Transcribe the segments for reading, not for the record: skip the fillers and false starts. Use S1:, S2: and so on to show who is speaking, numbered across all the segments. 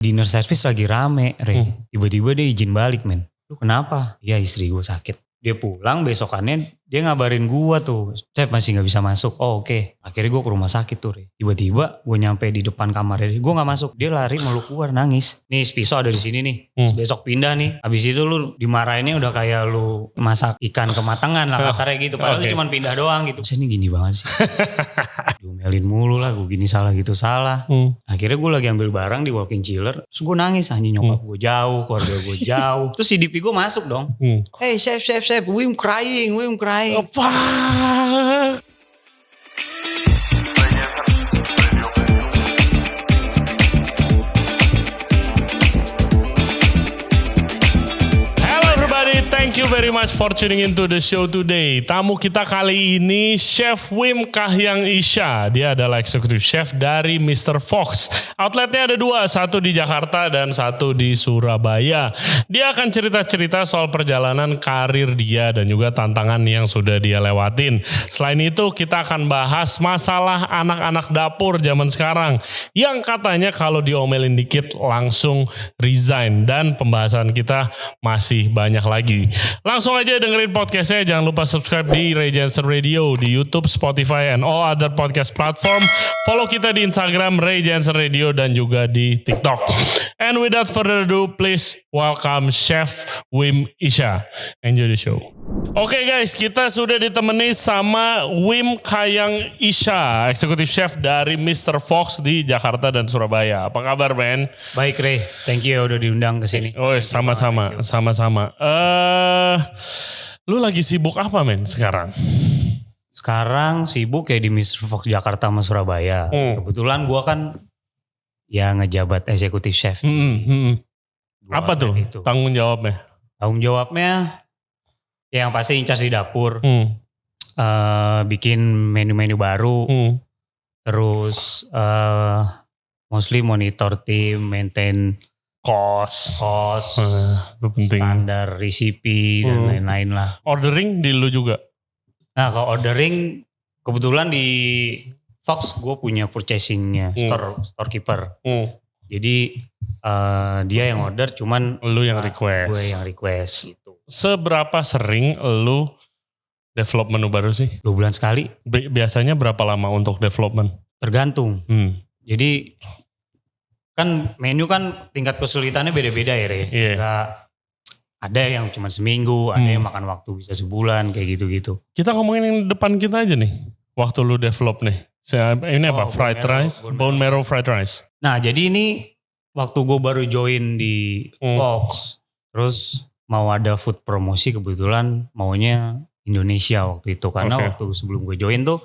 S1: Dinner service lagi rame, tiba-tiba dia izin balik men. Lu kenapa? Ya istri gue sakit. Dia pulang besokannya dia ngabarin gue tuh, Chef masih gak bisa masuk. Oh oke. Akhirnya gue ke rumah sakit tuh. Tiba-tiba gue nyampe di depan kamarnya, gue gak masuk. Dia lari meluk gue nangis. Nih pisau ada di sini nih. Terus besok pindah nih. Habis itu lu dimarahinnya udah kayak lu masak ikan kematangan lah kasarnya gitu. Padahal cuma pindah doang gitu. Saya ini gini banget sih. Diomelin mulu lah, gue gini salah gitu salah. Akhirnya gue lagi ambil barang di walk-in chiller. Terus gue nangis, anjing nyokap gue jauh, keluarga gue jauh. Terus CDP gue masuk dong. Hey chef, Wim crying.
S2: Apa? Thank you very much for tuning into the show today. Tamu kita kali ini Chef Wim Kahiyang Isha. Dia adalah eksekutif chef dari Mr. Fox. Outletnya ada dua, satu di Jakarta dan satu di Surabaya. Dia akan cerita-cerita soal perjalanan karir dia dan juga tantangan yang sudah dia lewatin. Selain itu kita akan bahas masalah anak-anak dapur zaman sekarang yang katanya kalau diomelin dikit langsung resign, dan pembahasan kita masih banyak lagi. Langsung aja dengerin podcastnya. Jangan lupa subscribe di Ray Jensen Radio di YouTube, Spotify, and all other podcast platform. Follow kita di Instagram Ray Jensen Radio dan juga di TikTok. And without further ado, please welcome Chef Wim Isha. Enjoy the show. Oke guys, kita sudah ditemani sama Wim Kahiyang Isha, eksekutif chef dari Mr. Fox di Jakarta dan Surabaya. Apa kabar, men?
S1: Baik, Ray. Thank you udah diundang ke sini.
S2: Oh, sama-sama. Lu lagi sibuk apa, men, sekarang?
S1: Sekarang sibuk ya di Mr. Fox Jakarta sama Surabaya. Kebetulan gua kan ya ngejabat eksekutif chef.
S2: Apa tuh itu tanggung jawabnya?
S1: Tanggung jawabnya yang pasti in charge di dapur, bikin menu-menu baru, terus mostly monitor tim, maintain
S2: cost,
S1: standar recipe dan lain-lain lah.
S2: Ordering di lu juga?
S1: Nah kalau ordering kebetulan di Fox gue punya purchasingnya, storekeeper. Jadi dia yang order, cuman
S2: lu yang request.
S1: Gue yang request gitu.
S2: Seberapa sering lu develop menu baru sih?
S1: 2 bulan sekali.
S2: Biasanya berapa lama untuk development?
S1: Tergantung. Jadi kan menu kan tingkat kesulitannya beda-beda ya Re. Nggak, ada yang cuma seminggu, ada yang makan waktu bisa sebulan kayak gitu-gitu.
S2: Kita ngomongin yang depan kita aja nih. Waktu lu develop nih. Ini apa? Fried rice? Bone marrow fried rice.
S1: Nah jadi ini waktu gue baru join di Fox. Terus mau ada food promosi, kebetulan maunya Indonesia waktu itu. Karena waktu sebelum gue join tuh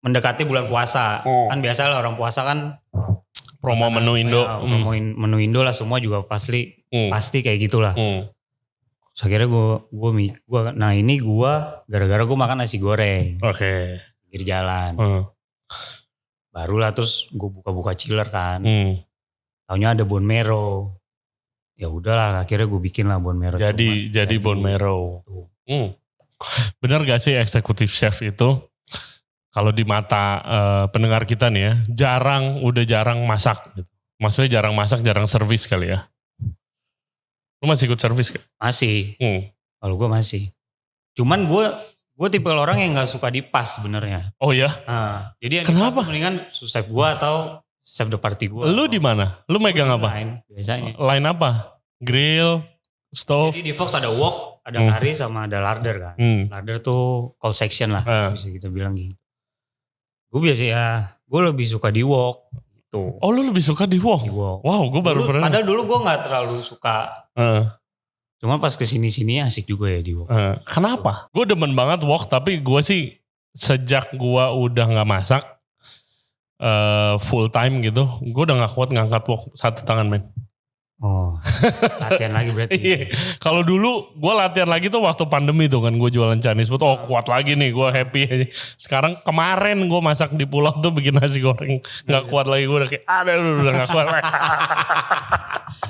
S1: mendekati bulan puasa. Kan biasa lah orang puasa kan
S2: promo menu Indo.
S1: Promoin menu Indo lah, semua juga pasti kayak gitulah. Terus akhirnya nah ini gue gara-gara gue makan nasi goreng. Pinggir jalan. Barulah terus gue buka-buka chiller kan. Taunya ada bone marrow. Ya udahlah akhirnya gue bikin lah bone marrow.
S2: Jadi bone marrow. Benar gak sih eksekutif chef itu kalau di mata pendengar kita nih ya, udah jarang masak gitu. Maksudnya jarang masak, jarang servis kali ya. Lu masih ikut servis kan?
S1: Masih. Kalau gue masih. Cuman gue tipe orang yang gak suka dipas sebenarnya.
S2: Oh ya?
S1: Nah, jadi yang
S2: kenapa?
S1: Dipas mendingan chef gue atau chef de party gue.
S2: Lu di mana? Lu megang apa?
S1: Line biasanya.
S2: Line apa? Grill, stove?
S1: Jadi di Fox ada wok, ada kari sama ada larder kan. Larder tuh cold section lah, bisa kita bilang gitu. Gue biasa ya, gue lebih suka di wok. Gitu.
S2: Oh lu lebih suka di wok? Wow, gue baru pernah.
S1: Padahal dulu gue gak terlalu suka. Cuma pas kesini-sini asik juga ya di wok.
S2: Kenapa? Gue demen banget wok, tapi gue sih sejak gue udah gak masak full time gitu, gue udah gak kuat ngangkat wok satu tangan, men.
S1: Oh, latihan lagi berarti.
S2: Iya. Kalau dulu gue latihan lagi tuh waktu pandemi tuh kan, gue jualan Chinese food. Oh kuat lagi nih, gue happy aja. Sekarang kemarin gue masak di pulau tuh bikin nasi goreng, nggak kuat lagi, gue udah kayak udah nggak kuat lagi.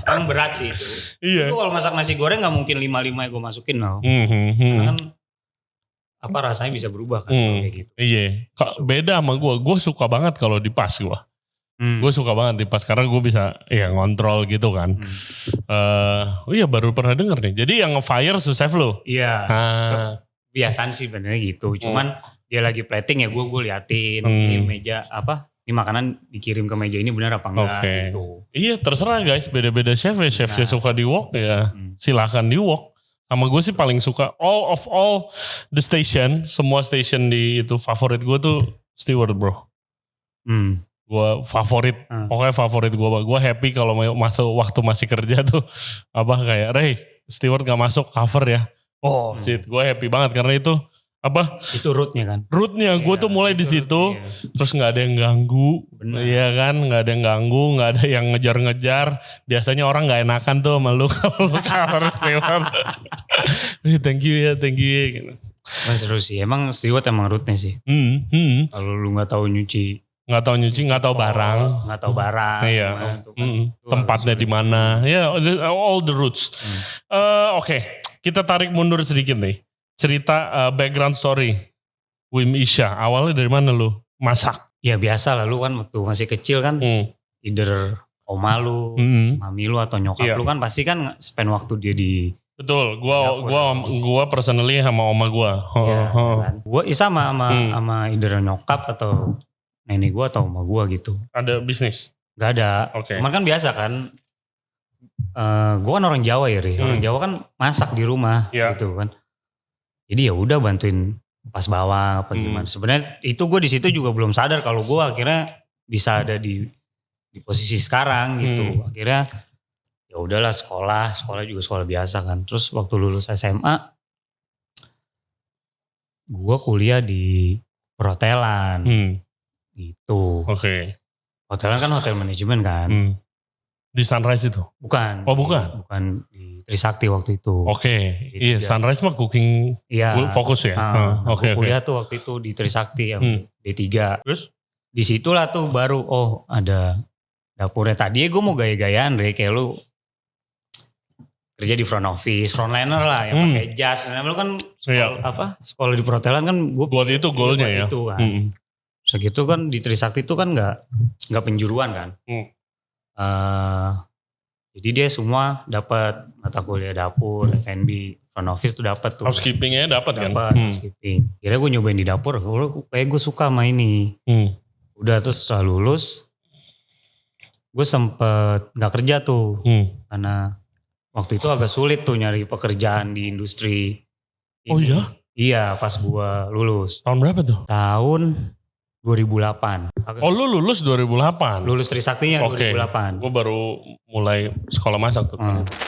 S1: Emang berat sih itu.
S2: Iya.
S1: Gue kalau masak nasi goreng nggak mungkin 5-5 gue masukin loh. Karena kan apa rasanya bisa berubah kan kayak gitu.
S2: Iya. Beda sama gue suka banget kalau dipas gue. Gue suka banget nih pas karena gue bisa ya ngontrol gitu kan. Oh iya baru pernah denger nih. Jadi yang nge-fire Susef lo?
S1: Iya. Biasaan sih benernya gitu. Cuman dia lagi plating ya gue liatin. Ini meja apa? Ini makanan dikirim ke meja ini benar apa enggak gitu.
S2: Iya terserah guys. Beda-beda chef ya. Chef suka di wok ya silahkan di wok. Sama gue sih paling suka all the station. Semua station di itu favorit gue tuh steward bro. Gue favorit, pokoknya favorit gue happy kalau masuk waktu masih kerja tuh apa kayak Ray steward gak masuk cover ya. Oh shit, gue happy banget karena itu apa?
S1: Itu rootnya kan.
S2: Rootnya gue tuh mulai di situ, terus nggak ada yang ganggu, iya kan, nggak ada yang ganggu, nggak ada yang ngejar-ngejar. Biasanya orang nggak enakan tuh sama lu kalau lu cover steward. Thank you ya. Gitu.
S1: Mas seru sih, emang steward emang rootnya sih. Kalau lu nggak tahu nyuci. Nggak tahu barang.
S2: Iya. Tempatnya di mana? Ya, all the roots. Oke, kita tarik mundur sedikit nih. Cerita background story Wim Isha. Awalnya dari mana lu masak? Ya biasa lah, lu kan waktu masih kecil kan, either oma lu, mami lu atau nyokap lu kan pasti kan spend waktu dia di. Betul, gua personally sama oma gua. Gua sama either nyokap atau nenek gue atau sama gue gitu. Ada bisnis? Gak ada. Cuman kan biasa kan. Gue kan orang Jawa ya, orang Jawa kan masak di rumah gitu kan. Jadi ya udah bantuin pas bawang apa gimana. Sebenarnya itu gue di situ juga belum sadar kalau gue akhirnya bisa ada di posisi sekarang gitu. Akhirnya ya udahlah sekolah juga sekolah biasa kan. Terus waktu lulus SMA, gue kuliah di perhotelan. Gitu. Hotelan kan hotel manajemen kan. Di Sunrise itu? Bukan. Oh bukan? Bukan di Trisakti waktu itu. Iya Sunrise mah cooking fokus ya? Aku kuliah tuh waktu itu di Trisakti yang D3. Terus? Disitulah tuh baru ada dapurnya. Tadi gue mau gaya-gayaan kayak lu kerja di front office, frontliner lah yang pakai jas. Karena lu kan sekolah di perhotelan kan gue. Buat itu goalnya ya? Itu kan. Segitu kan di Trisakti itu kan nggak penjuruan kan. Jadi dia semua dapat mata kuliah dapur, F&B, front office tuh dapat tuh. Housekeepingnya dapat kan? Housekeeping. Kira gue nyobain di dapur, kayak gue suka sama ini. Udah terus setelah lulus, gue sempet nggak kerja tuh, karena waktu itu agak sulit tuh nyari pekerjaan di industri. Oh iya? Iya pas gue lulus. Tahun berapa tuh? Tahun 2008. Oh lu lulus 2008? Lulus Trisaktinya 2008. Gue baru mulai sekolah masak tuh.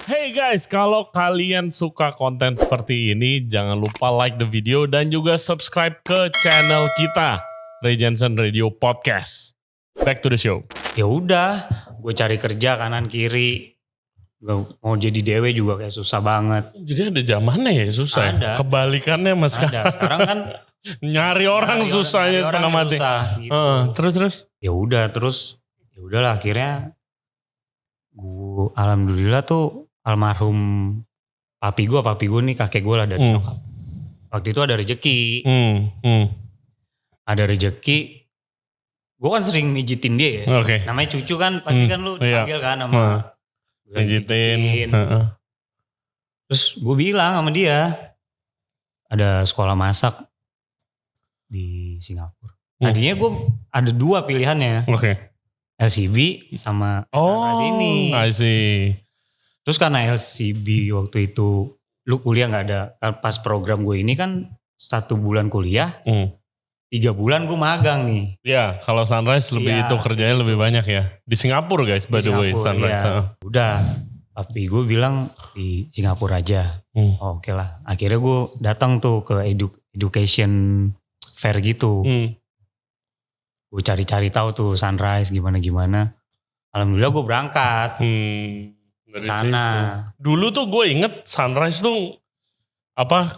S2: Hey guys, kalau kalian suka konten seperti ini, jangan lupa like the video dan juga subscribe ke channel kita, Ray Jensen Radio Podcast. Back to the show. Ya udah, gue cari kerja kanan kiri. Gak mau jadi dewe juga kayak susah banget. Jadi ada zamannya ya susah. Ada. Kebalikannya mas sekarang. Sekarang kan nyari orang susahnya setengah mati. Gitu. Terus ya udahlah akhirnya gue alhamdulillah tuh almarhum papi gue nih kakek gue lah dari nyokap. Waktu itu ada rezeki. Ada rezeki. Gue kan sering mijitin dia ya. Namanya cucu kan pasti kan lu panggil kan sama mijitin. Terus gue bilang sama dia ada sekolah masak di Singapura. Tadinya gue ada dua pilihannya. LCB sama Sunrise ini. I see. Terus karena LCB waktu itu lu kuliah gak ada. Pas program gue ini kan 1 bulan kuliah. 3 bulan gue magang nih. Iya kalau Sunrise lebih itu kerjanya lebih banyak ya. Di Singapura guys by the way Sunrise. Udah. Tapi gue bilang di Singapura aja. Oke lah. Akhirnya gue datang tuh ke education fair gitu. Gue cari-cari tahu tuh Sunrise gimana. Alhamdulillah gue berangkat. Dari sana. Dulu tuh gue inget Sunrise tuh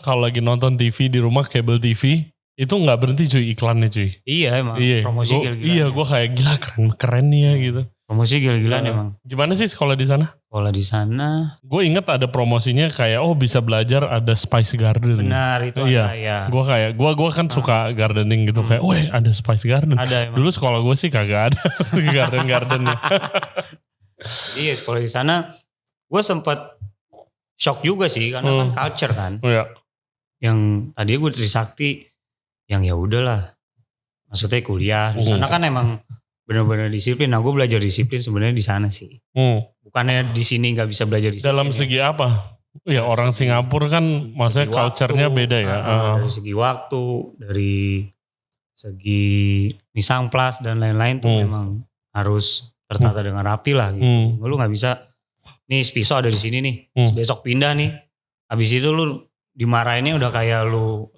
S2: kalau lagi nonton TV di rumah kabel TV itu nggak berhenti cuy iklannya cuy. Iya emang promosi gila. Iya gue kayak gila keren nih ya gitu.
S1: Promosi gila-gilaan emang.
S2: Gimana sih sekolah di sana?
S1: Sekolah di sana.
S2: Gue inget ada promosinya kayak bisa belajar ada Spice Garden.
S1: Benar itu ada ya.
S2: Gue kan suka gardening gitu kayak, ada Spice Garden.
S1: Ada emang.
S2: Dulu sekolah gue sih kagak ada gardennya.
S1: Iya sekolah di sana, gue sempat shock juga sih karena kan culture kan.
S2: Iya.
S1: Yang tadi gue Trisakti, yang ya udahlah, maksudnya kuliah di sana kan emang benar-benar disiplin. Nah gue belajar disiplin sebenarnya di sana sih. Bukannya di sini nggak bisa belajar disiplin.
S2: Dalam segi apa? Ya orang Singapura kan maksudnya culture-nya beda ya.
S1: Dari segi waktu, dari segi misang plus dan lain-lain tuh memang harus tertata dengan rapi lah gitu. Lu nggak bisa, nih pisau ada di sini nih, besok pindah nih. Habis itu lu dimarahinnya udah kayak lu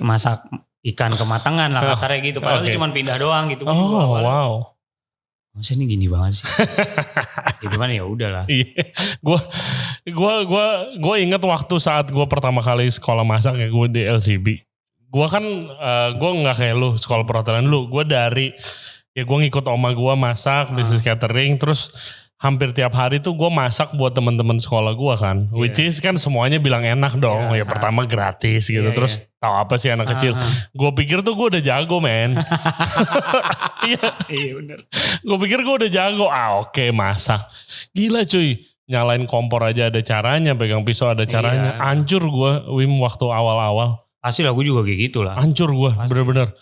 S1: masak ikan kematangan lah kasarnya gitu. Padahal itu cuma pindah doang gitu.
S2: Wow.
S1: Masa ini gini banget sih. Jadi mana ya udahlah.
S2: Gue inget waktu saat gue pertama kali sekolah masak ya gue di LCB. Gue kan gue nggak kayak lu sekolah perhotelan lu. Gue gue ngikut oma gue masak bisnis catering, terus hampir tiap hari tuh gue masak buat teman-teman sekolah gue kan. Which is kan semuanya bilang enak dong. Ya pertama gratis gitu. Terus tahu apa sih anak kecil. Gue pikir tuh gue udah jago men. Iya bener. Gue pikir gue udah jago. Oke, masak. Gila cuy. Nyalain kompor aja ada caranya. Pegang pisau ada caranya. Hancur gue Wim waktu awal-awal.
S1: Pasti lah gue juga kayak gitu lah.
S2: Hancur gue bener-bener.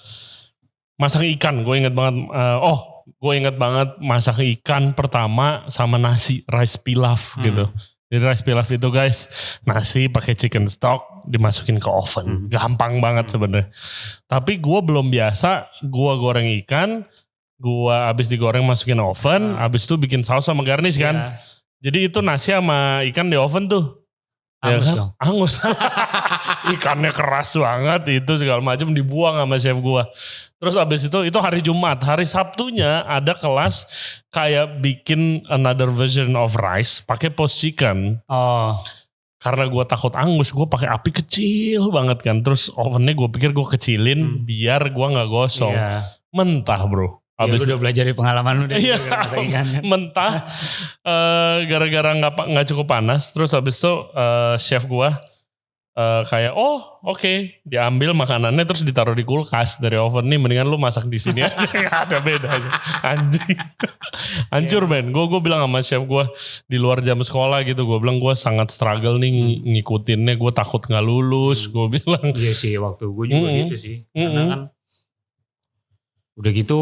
S2: Masak ikan gue inget banget. Gue inget banget masak ikan pertama sama nasi, rice pilaf gitu. Jadi rice pilaf itu guys, nasi pakai chicken stock dimasukin ke oven. Gampang banget sebenarnya. Tapi gue belum biasa, gue goreng ikan, gue abis digoreng masukin oven, abis itu bikin saus sama garnish kan. Jadi itu nasi sama ikan di oven tuh.
S1: Angus dong.
S2: Angus. Ikannya keras banget itu segala macam dibuang sama chef gue. Terus abis itu hari Jumat. Hari Sabtunya ada kelas kayak bikin another version of rice pakai poached chicken. Karena gue takut angus, gue pakai api kecil banget kan. Terus ovennya gue pikir gue kecilin biar gue nggak gosong. Mentah bro.
S1: Abis udah belajar dari pengalaman lu deh.
S2: Iya, mentah gara-gara nggak cukup panas. Terus habis itu chef gua kayak oke, diambil makanannya terus ditaruh di kulkas dari oven nih. Mendingan lu masak di sini aja, nggak ada bedanya. Anjing, hancur men. Gue bilang sama chef gua di luar jam sekolah gitu. Gue bilang gue sangat struggle nih ngikutinnya. Gue takut nggak lulus. Gue bilang.
S1: Iya sih, waktu gue juga gitu sih. Karena kan udah gitu.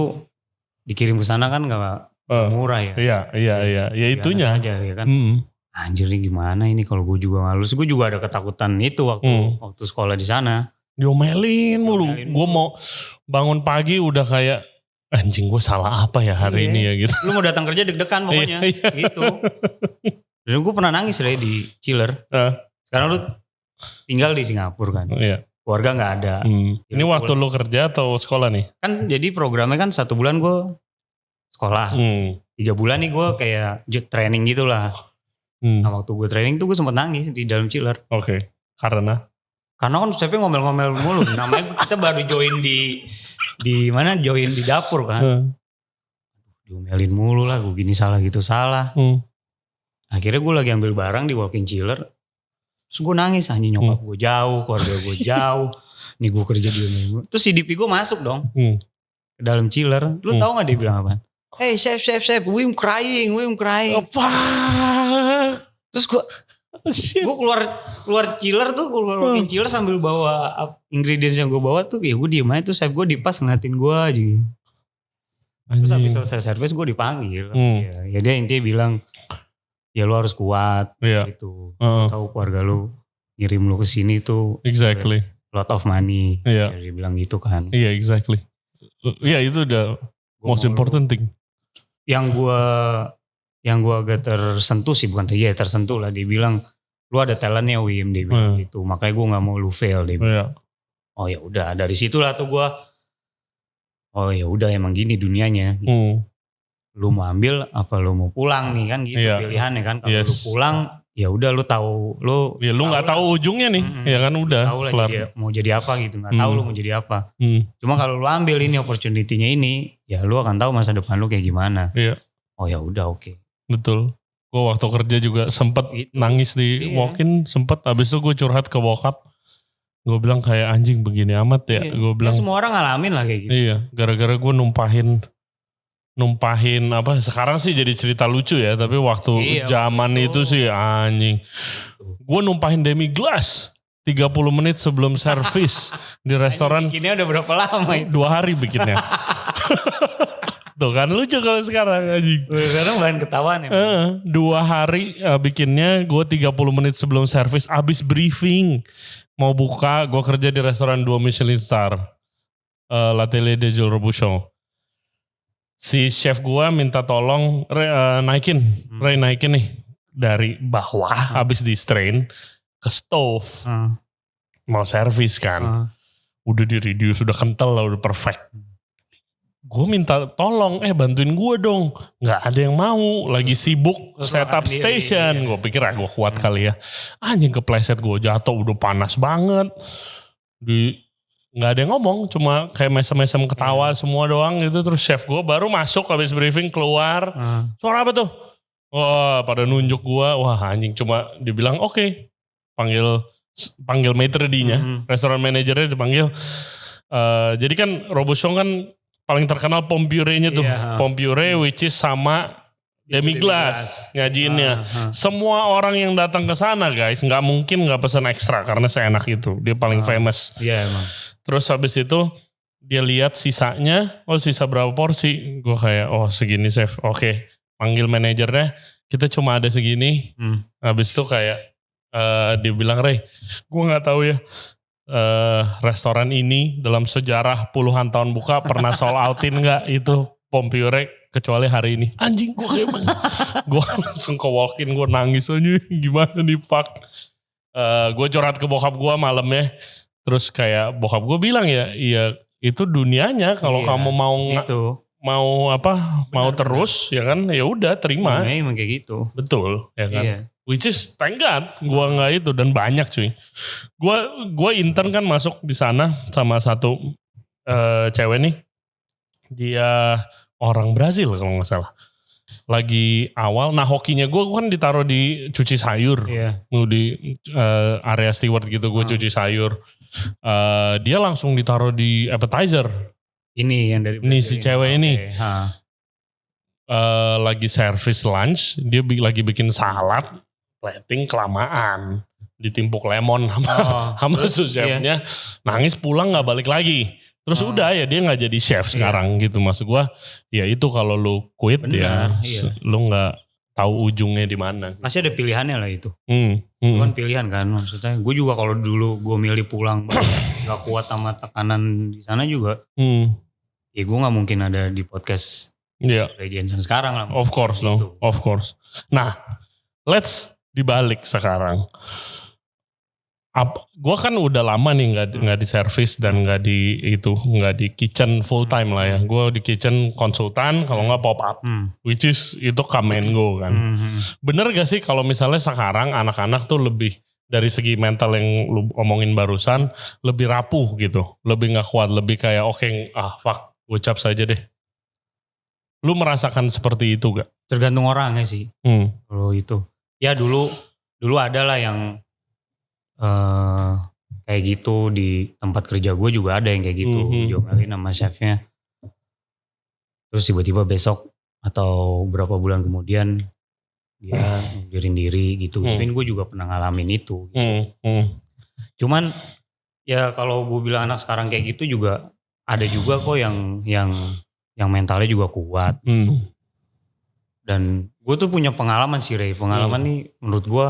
S1: Dikirim ke sana kan gak murah ya.
S2: Iya. Ya itunya.
S1: Aja, ya kan. Anjir nih gimana ini kalau gue juga gak lulus. Gue juga ada ketakutan itu waktu sekolah di sana.
S2: Diomelin mulu. Gue mau bangun pagi udah kayak anjing gue salah apa ya hari ini ya gitu.
S1: Lu mau datang kerja deg-degan pokoknya gitu. Dan gue pernah nangis di chiller. Sekarang lu tinggal di Singapura kan.
S2: Iya.
S1: Keluarga gak ada.
S2: Ini waktu lu kerja atau sekolah nih?
S1: Kan jadi programnya kan 1 bulan gue sekolah. 3 bulan nih gue kayak training gitu lah. Nah waktu gue training tuh gue sempet nangis di dalam chiller.
S2: Oke. Karena
S1: kan chefnya ngomel-ngomel mulu. Namanya kita baru join di mana join di dapur kan. Diomelin mulu lah, gue gini salah gitu salah. Akhirnya gue lagi ambil barang di walk-in chiller. Terus gue nangis, anjing nyokap gue jauh, keluarga gue jauh. Nih gue kerja di rumah. Terus CDP gue masuk dong. Ke dalam chiller. Lu tahu gak dia bilang apa? Hey chef, Wim crying.
S2: Apa?
S1: Terus gue keluar chiller tuh, walk-in chiller sambil bawa ingredients yang gue bawa tuh. Ya gue diem aja tuh, chef gue di pas ngeliatin gue aja. Terus habis selesai service gue dipanggil. Ya dia intinya bilang, ya lu harus kuat gitu. Tahu keluarga lu ngirim lu ke sini tuh
S2: exactly
S1: lot of money. Dia bilang gitu kan.
S2: Iya, exactly. Iya, itu udah most important thing.
S1: Yang gua agak tersentuh sih, bukan tersentuh lah, dia bilang lu ada talentnya Wim, dia bilang gitu. Makanya gua enggak mau lu fail, dia bilang. Oh ya udah, dari situlah tuh gua oh ya udah emang gini dunianya gitu. Lu mau ambil apa lu mau pulang nih kan gitu pilihannya kan. Kalau lu pulang ya udah lu tahu lu
S2: Ya lu nggak tahu ujungnya nih, ya kan udah.
S1: Tahu lah mau jadi apa gitu, nggak tahu lu mau jadi apa. Cuma kalau lu ambil ini opportunity-nya ini, ya lu akan tahu masa depan lu kayak gimana.
S2: Iya.
S1: Oh ya udah oke.
S2: Betul. Gue waktu kerja juga sempet
S1: Gitu.
S2: nangis di walk-in, sempet. Abis itu gue curhat ke bokap. Gue bilang kayak anjing begini amat ya. Gue bilang.
S1: Ya, semua orang ngalamin lah kayak gitu.
S2: Iya, gara-gara gue numpahin apa, sekarang sih jadi cerita lucu ya. Tapi waktu zaman itu sih anjing. Gue numpahin demi glass 30 menit sebelum servis di restoran.
S1: Bikinnya udah berapa lama itu?
S2: 2 hari bikinnya. Tuh kan lucu kalau sekarang anjing.
S1: Sekarang bahan ketawaan ya.
S2: 2 hari bikinnya, gue 30 menit sebelum servis, abis briefing. Mau buka, gue kerja di restoran 2 Michelin Star. L'Atelier de Jules Robuchon. Si chef gue minta tolong naikin nih. Dari bawah, abis di strain ke stove. Mau servis kan. Udah di reduce, udah kental lah, udah perfect. Gue minta tolong, bantuin gue dong. Gak ada yang mau, lagi sibuk setup station. Gue pikir gue kuat kali ya. Anjing kepleset gue jatuh, udah panas banget. Gak ada yang ngomong, cuma kayak mesem-mesem ketawa semua doang gitu. Terus chef gue baru masuk habis briefing keluar. Suara apa tuh? Wah pada nunjuk gue, wah anjing cuma dibilang oke. Panggil maitre d'-nya, restoran manajernya dipanggil. Jadi kan Robuchon kan paling terkenal pomme puree-nya tuh. Pomme puree which is sama demi-glace nyajiinnya. Semua orang yang datang ke sana guys, gak mungkin gak pesan ekstra karena seenak itu. Dia paling famous.
S1: Iya emang.
S2: Terus habis itu dia lihat sisanya, sisa berapa porsi. Gue kayak, segini chef. Oke, panggil manajernya, kita cuma ada segini. Habis itu kayak dia bilang, Ray, gue gak tahu ya. Restoran ini dalam sejarah puluhan tahun buka pernah sold outin gak itu pomme puree kecuali hari ini. Anjing gue kayak gue langsung ke walk-in, gue nangis aja gimana nih fuck. Gue curhat ke bokap gue malamnya, terus kayak bokap gue bilang ya itu dunianya kalau kamu mau terus ya kan, ya udah terima.
S1: Emang kayak gitu.
S2: Betul ya kan. Which is thank God gue nggak itu, dan banyak cuy. Gue intern kan masuk di sana sama satu cewek nih, dia orang Brazil kalau nggak salah. Lagi awal, nah hokinya gue kan ditaruh di cuci sayur, di area steward gitu, gue cuci sayur. Dia langsung ditaruh di appetizer.
S1: Ini yang dari
S2: ini si cewek ini. Lagi service lunch, dia lagi bikin salad. Plating kelamaan, ditimpuk lemon sama chefnya, nangis pulang nggak balik lagi. Terus udah ya dia nggak jadi chef sekarang gitu. Maksud gue ya itu kalau lu quit lu nggak tahu ujungnya di mana.
S1: Pasti ada pilihannya lah itu. Bukan pilihan kan maksudnya. Gue juga kalau dulu gue milih pulang nggak kuat sama tekanan di sana juga. Ya gue nggak mungkin ada di podcast Ray Jensen sekarang lah.
S2: Of course gitu. Of course. Nah let's dibalik sekarang. Gue kan udah lama nih nggak di service dan nggak di kitchen full time lah ya. Gue di kitchen konsultan, kalau nggak pop up, which is itu come and go kan. Bener gak sih kalau misalnya sekarang anak-anak tuh lebih dari segi mental yang lu omongin barusan lebih rapuh gitu, lebih nggak kuat, lebih kayak fuck, gue cap saja deh. Lu merasakan seperti itu gak?
S1: Tergantung orangnya sih. Kalau itu. Ya dulu ada lah yang kayak gitu di tempat kerja gue juga ada yang kayak gitu. Diomelin sama chefnya. Terus tiba-tiba besok atau berapa bulan kemudian dia ngundurin diri gitu. Sebenarnya gue juga pernah ngalamin itu. Gitu. Cuman ya kalau gue bilang anak sekarang kayak gitu juga ada juga kok yang mentalnya juga kuat. Dan gue tuh punya pengalaman sih Ray. Pengalaman nih menurut gue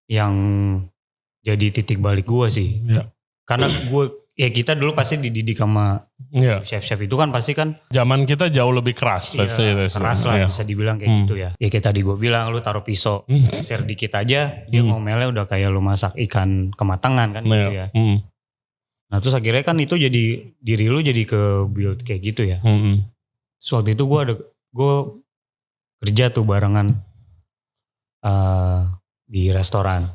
S1: yang jadi titik balik gue sih. Karena kita dulu pasti dididik sama chef-chef itu kan pasti kan.
S2: Zaman kita jauh lebih keras.
S1: Keras lah bisa dibilang kayak gitu ya. Ya kayak tadi gue bilang lu taruh pisau geser dikit aja. Dia ngomelnya udah kayak lu masak ikan kematangan kan gitu ya. Nah terus akhirnya kan itu jadi diri lu jadi ke build kayak gitu ya. So waktu itu gue kerja tuh barengan di restoran.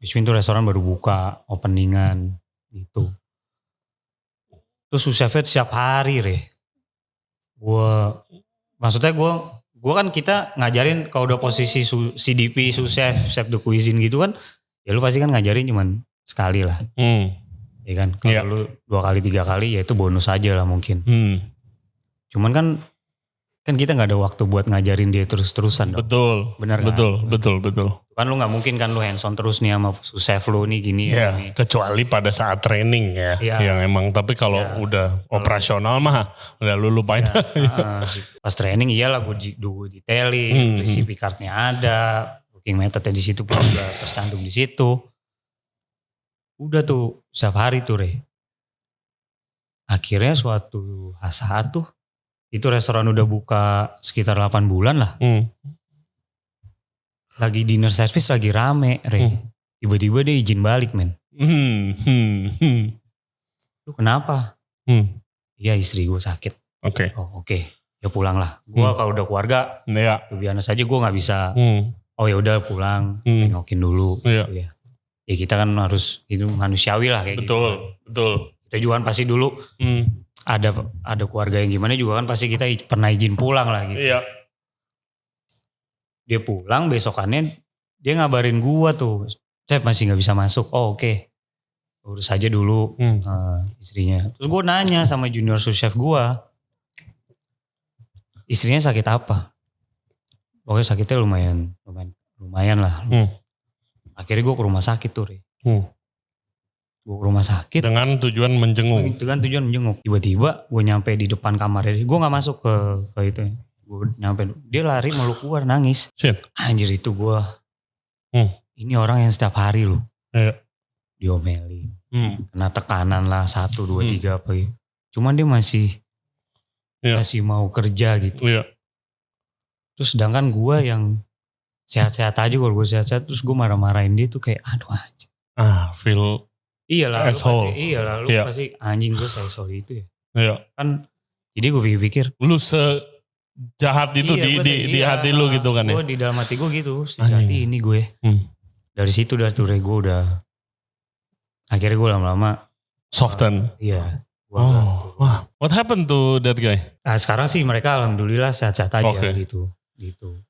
S1: Bismin tuh restoran baru buka, openingan gitu. Terus sous chefnya setiap hari maksudnya gue kan kita ngajarin kalau udah posisi CDP, sous chef de cuisine gitu kan, ya lu pasti kan ngajarin cuman sekali lah. Ya kan, kalau lu 2 kali 3 kali ya itu bonus aja lah mungkin. Cuman kan kita nggak ada waktu buat ngajarin dia terus-terusan dong.
S2: Betul.
S1: Benar kan?
S2: Betul.
S1: Kan lu nggak mungkin kan lu hands on terus nih sama sous chef lu nih gini
S2: ya.
S1: Nih.
S2: Kecuali pada saat training ya. Yang emang tapi kalau udah operasional mah udah lu lupain.
S1: Gitu. Pas training iyalah gue detailing, recipe cardnya ada, booking methodnya di situ pun juga tercantum di situ. Udah tuh setiap hari tuh Akhirnya suatu saat tuh itu restoran udah buka sekitar 8 bulan lah. Lagi dinner service lagi rame Tiba-tiba dia izin balik men. Lu kenapa? Iya istri gue sakit.
S2: Oke.
S1: Oke. Ya pulang lah. Gue kalau udah keluarga tuh biasa aja gue gak bisa. Oh ya udah pulang. Nengokin dulu. Ya kita kan harus itu manusiawi lah kayak gitu. Betul. Kita juga kan pasti dulu ada keluarga yang gimana juga kan pasti kita pernah izin pulang lah gitu.
S2: Iya.
S1: Dia pulang besokannya dia ngabarin gua tuh, Chef masih gak bisa masuk. Oh oke. Urus aja dulu istrinya. Terus gua nanya sama junior sous chef gua, istrinya sakit apa? Pokoknya sakitnya lumayan lah. Akhirnya gua ke rumah sakit tuh Gue ke rumah sakit.
S2: Dengan tujuan menjenguk.
S1: Tiba-tiba gue nyampe di depan kamarnya. Gue gak masuk ke itu. Gue nyampe. Dia lari meluk keluar nangis.
S2: Shit.
S1: Anjir itu gue. Ini orang yang setiap hari loh. Diomelin. Kena tekanan lah 1, 2, 3 apa gitu. Cuman dia masih mau kerja gitu. Terus sedangkan gue yang sehat-sehat aja. Kalau gue sehat-sehat terus gue marah-marahin dia tuh kayak aduh anjir.
S2: Feel...
S1: Iyalah lu pasti anjing gue sorry itu ya.
S2: Iya.
S1: Kan jadi gue pikir
S2: lu sejahat itu di hati lu gitu kan ya.
S1: Gue di dalam hati gue gitu, sejati ini gue. Dari situ gue udah akhirnya gue lama-lama
S2: soften.
S1: Iya.
S2: Wah, what happened to that guy?
S1: Nah, sekarang sih mereka alhamdulillah sehat-sehat aja gitu.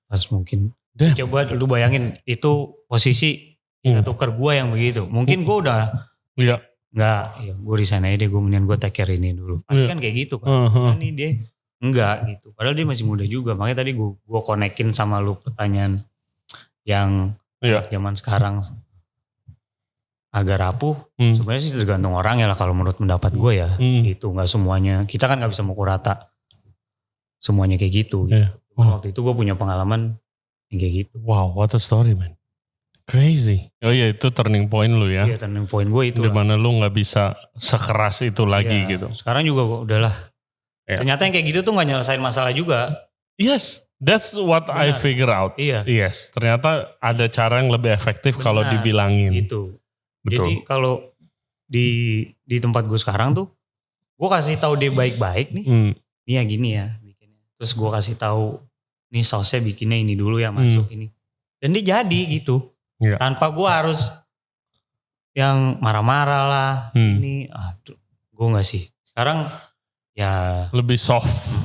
S1: Pas mungkin coba lu bayangin itu posisi kita tuker gue yang begitu. Mungkin gue udah gue resign aja deh, gue mendingan gue take care ini dulu. Pasti kan kayak gitu kan. Ini dia enggak gitu. Padahal dia masih muda juga. Makanya tadi gue konekin sama lu pertanyaan yang zaman sekarang agak rapuh. Sebenarnya sih tergantung orang ya lah kalau menurut pendapat gue ya. Itu gak semuanya. Kita kan gak bisa mukul rata semuanya kayak gitu. Waktu itu gue punya pengalaman yang kayak gitu.
S2: Wow, what a story man. Crazy. Oh iya itu turning point lu ya.
S1: Iya turning point gue itu.
S2: Dimana lu gak bisa sekeras itu lagi gitu.
S1: Sekarang juga udahlah. Ternyata yang kayak gitu tuh gak nyelesain masalah juga.
S2: Yes, that's what I figure out. Yes, ternyata ada cara yang lebih efektif kalau dibilangin.
S1: Gitu.
S2: Betul.
S1: Jadi kalau di tempat gue sekarang tuh, gue kasih tahu dia baik-baik nih. Ini ya gini ya bikinnya. Terus gue kasih tahu nih sausnya bikinnya ini dulu ya masuk ini. Dan dia jadi gitu. Tanpa gue harus yang marah-marah lah. Ini, gue gak sih. Sekarang ya.
S2: Lebih soft.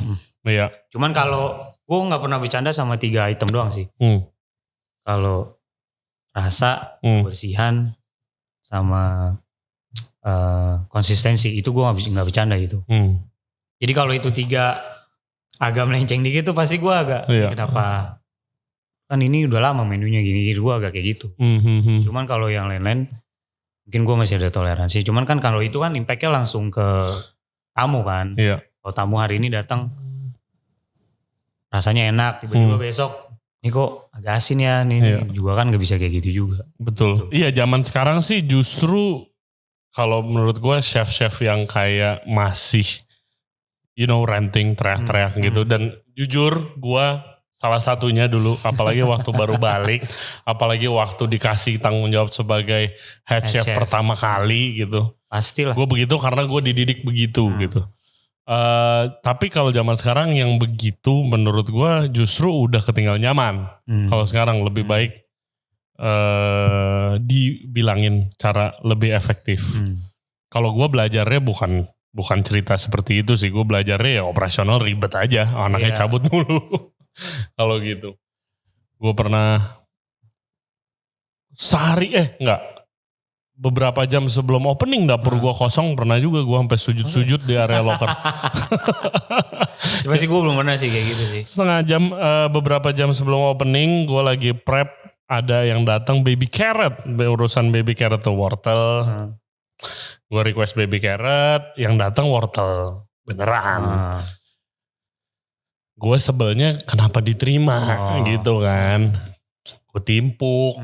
S2: Iya.
S1: Cuman kalau gue gak pernah bercanda sama 3 item doang sih. Kalau rasa, kebersihan, sama konsistensi. Itu gue gak bercanda gitu. Jadi kalau itu 3 agak melenceng dikit tuh pasti gue agak kenapa. Kan ini udah lama menunya gini gue agak kayak gitu. Cuman kalau yang lain-lain mungkin gue masih ada toleransi. Cuman kan kalau itu kan impactnya langsung ke tamu kan. Kalau tamu hari ini datang rasanya enak, tiba-tiba besok ini kok agak asin ya nih juga kan gak bisa kayak gitu juga.
S2: Betul. Iya zaman sekarang sih justru kalau menurut gue chef-chef yang kayak masih ranting teriak-teriak gitu. Dan jujur gue salah satunya dulu, apalagi waktu baru balik, apalagi waktu dikasih tanggung jawab sebagai head chef pertama kali gitu.
S1: Pastilah.
S2: Gue begitu karena gue dididik begitu gitu. Tapi kalau zaman sekarang yang begitu menurut gue justru udah ketinggal nyaman. Kalau sekarang lebih baik dibilangin cara lebih efektif. Kalau gue belajarnya bukan cerita seperti itu sih. Gue belajarnya ya operasional ribet aja. Anaknya cabut mulu. Kalau gitu. Gue pernah beberapa jam sebelum opening dapur gue kosong. Pernah juga gue sampai sujud-sujud di area locker.
S1: Cuma sih gue belum pernah sih kayak gitu sih.
S2: Setengah jam, beberapa jam sebelum opening gue lagi prep. Ada yang datang baby carrot. Urusan baby carrot tuh wortel. Gue request baby carrot. Yang datang wortel. Beneran. Gue sebelnya kenapa diterima gitu kan. Gue timpuk.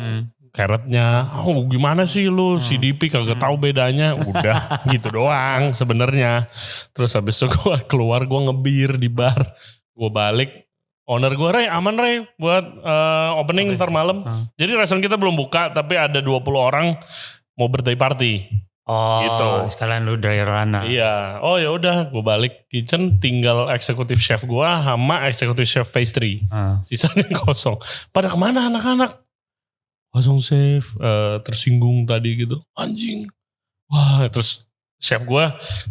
S2: Carrotnya. Gimana sih lu CDP kagak tahu bedanya. Udah gitu doang sebenarnya. Terus habis itu gue keluar, gue ngebir di bar. Gue balik. Owner gue, Ray, aman Ray buat opening ntar malam. Jadi restoran kita belum buka, tapi ada 20 orang mau birthday party. Gitu.
S1: Sekalian lu driver-an.
S2: Iya. Oh ya udah, gue balik kitchen, tinggal eksekutif chef gue sama eksekutif chef pastry. Sisanya kosong. Pada kemana anak-anak? Kosong chef, tersinggung tadi gitu. Anjing. Wah, terus chef gue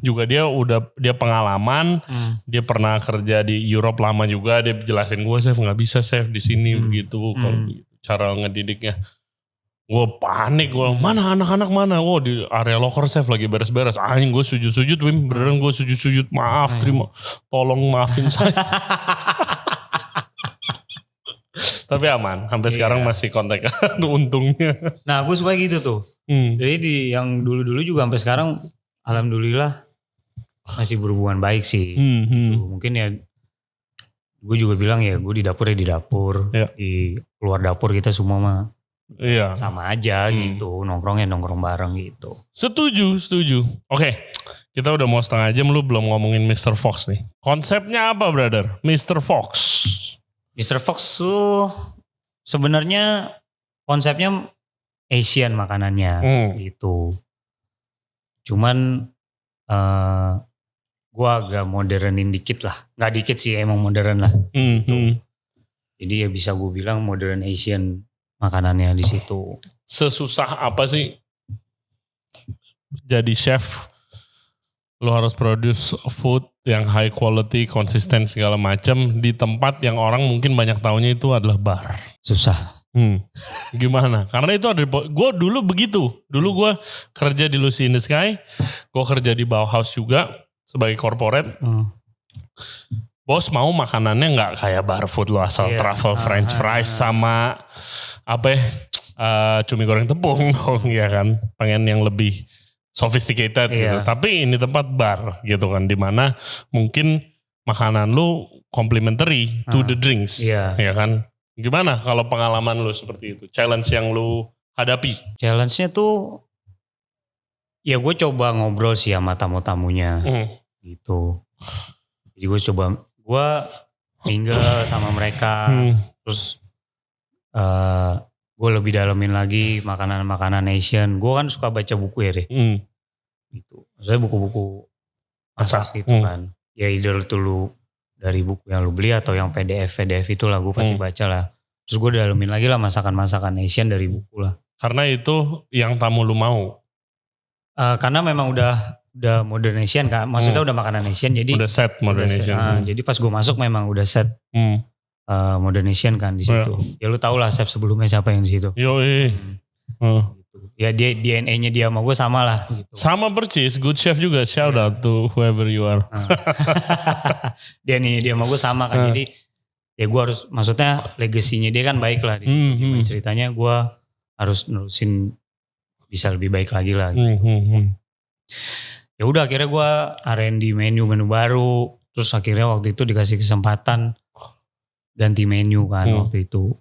S2: juga dia pengalaman, dia pernah kerja di Europe lama juga, dia jelasin gue chef nggak bisa chef di sini begitu kalau cara ngedidiknya. Gue panik, gue mana anak-anak mana? Di area locker chef lagi beres-beres. Anjing gue sujud-sujud, Wim beneran gue sujud-sujud, maaf terima, tolong maafin saya. Tapi aman, sampai sekarang masih kontak untungnya.
S1: Nah gue suka gitu tuh. Jadi yang dulu-dulu juga sampai sekarang alhamdulillah masih berhubungan baik sih. Mungkin ya gue juga bilang ya gue di dapur ya di dapur. Di luar dapur kita semua mah sama aja gitu. Nongkrong bareng gitu.
S2: Setuju. Oke, kita udah mau setengah jam, lu belum ngomongin Mr. Fox nih. Konsepnya apa brother? Mr. Fox.
S1: Mr. Fox tuh sebenarnya konsepnya Asian makanannya gitu. Cuman gue agak modernin dikit lah. Gak dikit sih, emang modern lah. Jadi ya bisa gue bilang modern Asian makanannya di situ.
S2: Sesusah apa sih jadi chef? Lo harus produce food yang high quality, konsisten segala macam di tempat yang orang mungkin banyak taunya itu adalah bar.
S1: Susah.
S2: Gimana? Karena itu ada, gue dulu begitu. Dulu gue kerja di Lucy in the Sky, gue kerja di Bauhaus juga sebagai corporate. Bos mau makanannya nggak kayak bar food lo asal truffle French fries sama cumi goreng tepung dong ya kan. Pengen yang lebih sophisticated gitu. Tapi ini tempat bar gitu kan, dimana mungkin makanan lu complimentary to the drinks ya kan. Gimana kalau pengalaman lu seperti itu? Challenge yang lu hadapi?
S1: Challenge-nya tuh ya gue coba ngobrol sih sama tamu-tamunya gitu. Jadi gue mingle sama mereka. Terus gue lebih dalemin lagi makanan-makanan Asian. Gue kan suka baca buku ya deh. Gitu. Maksudnya buku-buku masak gitu kan. Ya either itu lu dari buku yang lu beli atau yang PDF itulah gue pasti baca lah. Terus gue dalemin lagi lah masakan-masakan Asian dari buku lah.
S2: Karena itu yang tamu lu mau?
S1: Karena memang udah modern Asian kan. Maksudnya udah makanan Asian jadi. Udah
S2: set modern Asian.
S1: Jadi pas gue masuk memang udah set modern Asian kan di situ. Ya lu tau lah chef sebelumnya siapa yang di situ.
S2: Yoi.
S1: Ya dia DNA-nya dia sama gue sama lah gitu.
S2: Sama persis, good chef juga. Shout out to whoever you are.
S1: DNA-nya dia sama gue sama kan. Jadi ya gue harus, maksudnya legasinya dia kan baik lah. Ceritanya gue harus nerusin bisa lebih baik lagi lah gitu. Ya udah akhirnya gue R&D menu baru. Terus akhirnya waktu itu dikasih kesempatan ganti menu kan waktu itu.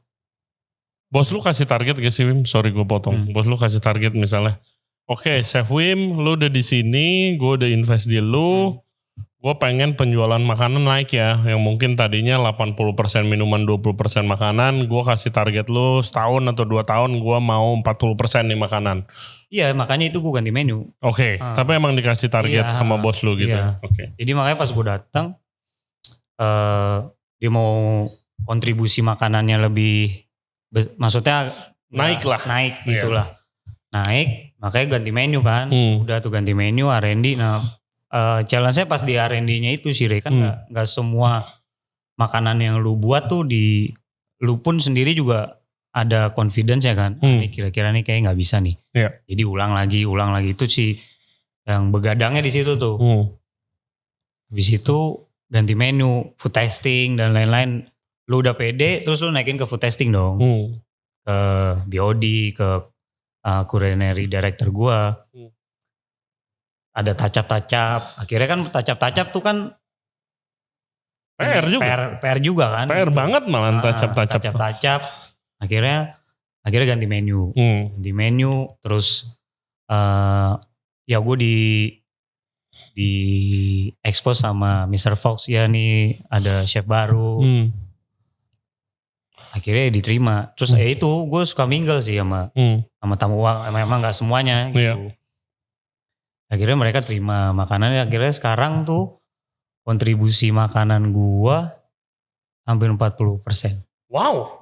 S2: Bos lu kasih target gak sih Wim? Sorry gue potong. Bos lu kasih target misalnya. Oke, Chef Wim, lu udah di sini, gue udah invest di lu. Gue pengen penjualan makanan naik ya. Yang mungkin tadinya 80% minuman, 20% makanan. Gue kasih target lu setahun atau 2 tahun gue mau 40% nih makanan.
S1: Iya, makanya itu gue ganti menu.
S2: Oke, tapi emang dikasih target sama bos lu gitu. Oke.
S1: Jadi makanya pas gue datang, dia mau kontribusi makanannya lebih, maksudnya
S2: naik lah.
S1: Naik
S2: Iya.
S1: gitulah. Naik, makanya ganti menu kan. Udah tuh ganti menu R&D. Nah challenge-nya pas di R&D-nya itu sih Rey, kan gak semua makanan yang lu buat tuh lu pun sendiri juga ada confidence ya kan. Ini kira-kira nih kayak gak bisa nih.
S2: Iya.
S1: Jadi ulang lagi itu sih yang begadangnya di situ tuh. Habis itu ganti menu, food testing dan lain-lain. Lu udah pede, terus lu naikin ke food testing dong. Ke BOD, ke culinary director gua. Ada touch-up. Akhirnya kan touch-up tuh kan
S2: PR juga.
S1: PR juga kan.
S2: PR banget malah touch-up.
S1: Akhirnya ganti menu. Ganti menu, terus ya gue di expose sama Mr. Fox. Ya nih ada chef baru. Akhirnya diterima. Terus itu gue suka mingle sih sama tamu. Memang gak semuanya gitu.
S2: Iya.
S1: Akhirnya mereka terima makanannya. Akhirnya sekarang tuh kontribusi makanan gua hampir 40%.
S2: Wow.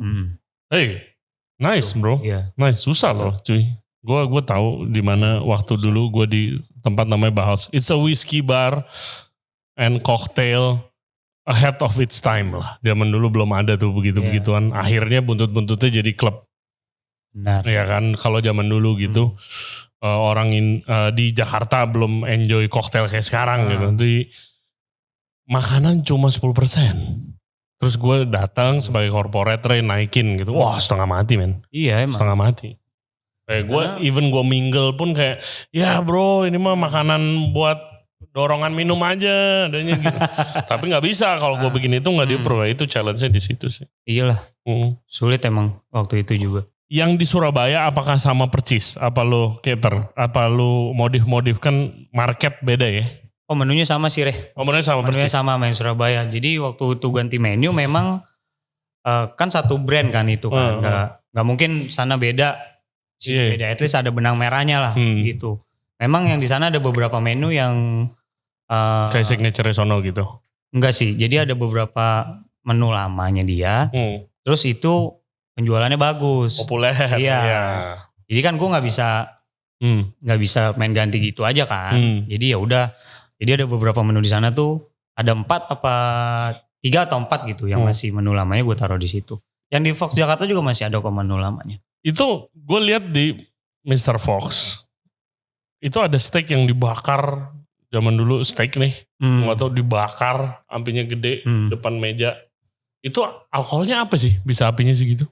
S2: Hey, nice bro.
S1: Iya.
S2: Nice, susah loh cuy. Gue tahu di mana waktu dulu gue di tempat namanya Bauhaus. It's a whiskey bar and cocktail ahead of its time lah. Zaman dulu belum ada tuh begitu-begituan. Akhirnya buntut-buntutnya jadi klub.
S1: Benar.
S2: Ya kan, kalau zaman dulu gitu orang di Jakarta belum enjoy cocktail kayak sekarang gitu. Jadi makanan cuma 10%. Terus gue datang sebagai corporate naikin gitu. Wah, setengah mati men.
S1: Iya emang.
S2: Setengah mati. Kayak gue, even gue mingle pun kayak, ya bro ini mah makanan buat dorongan minum aja. Adanya gitu. Tapi gak bisa kalau gue bikin itu gak di-approve. Itu challenge-nya di situ sih.
S1: Iyalah. Sulit emang waktu itu juga.
S2: Yang di Surabaya apakah sama percis? Apa lo cater? Apa lo modif-modif? Kan market beda ya?
S1: Oh menunya sama sih Reh.
S2: Oh menunya sama
S1: menunya
S2: percis?
S1: sama main Surabaya. Jadi waktu itu ganti menu memang kan satu brand kan itu kan. Gak mungkin sana beda. Beda, at least ada benang merahnya lah gitu. Memang yang di sana ada beberapa menu yang
S2: kayak signature sono gitu.
S1: Enggak sih. Jadi ada beberapa menu lamanya dia. Terus itu penjualannya bagus.
S2: Populer.
S1: Iya. Jadi kan gue nggak bisa main ganti gitu aja kan. Jadi ya udah. Jadi ada beberapa menu di sana tuh ada 3 atau 4 gitu yang masih menu lamanya gue taruh di situ. Yang di Fox Jakarta juga masih ada kok menu lamanya.
S2: Itu gue lihat di Mr. Fox. Itu ada steak yang dibakar. Zaman dulu steak nih. Atau dibakar. Apinya gede. Depan meja. Itu alkoholnya apa sih? Bisa apinya segitu?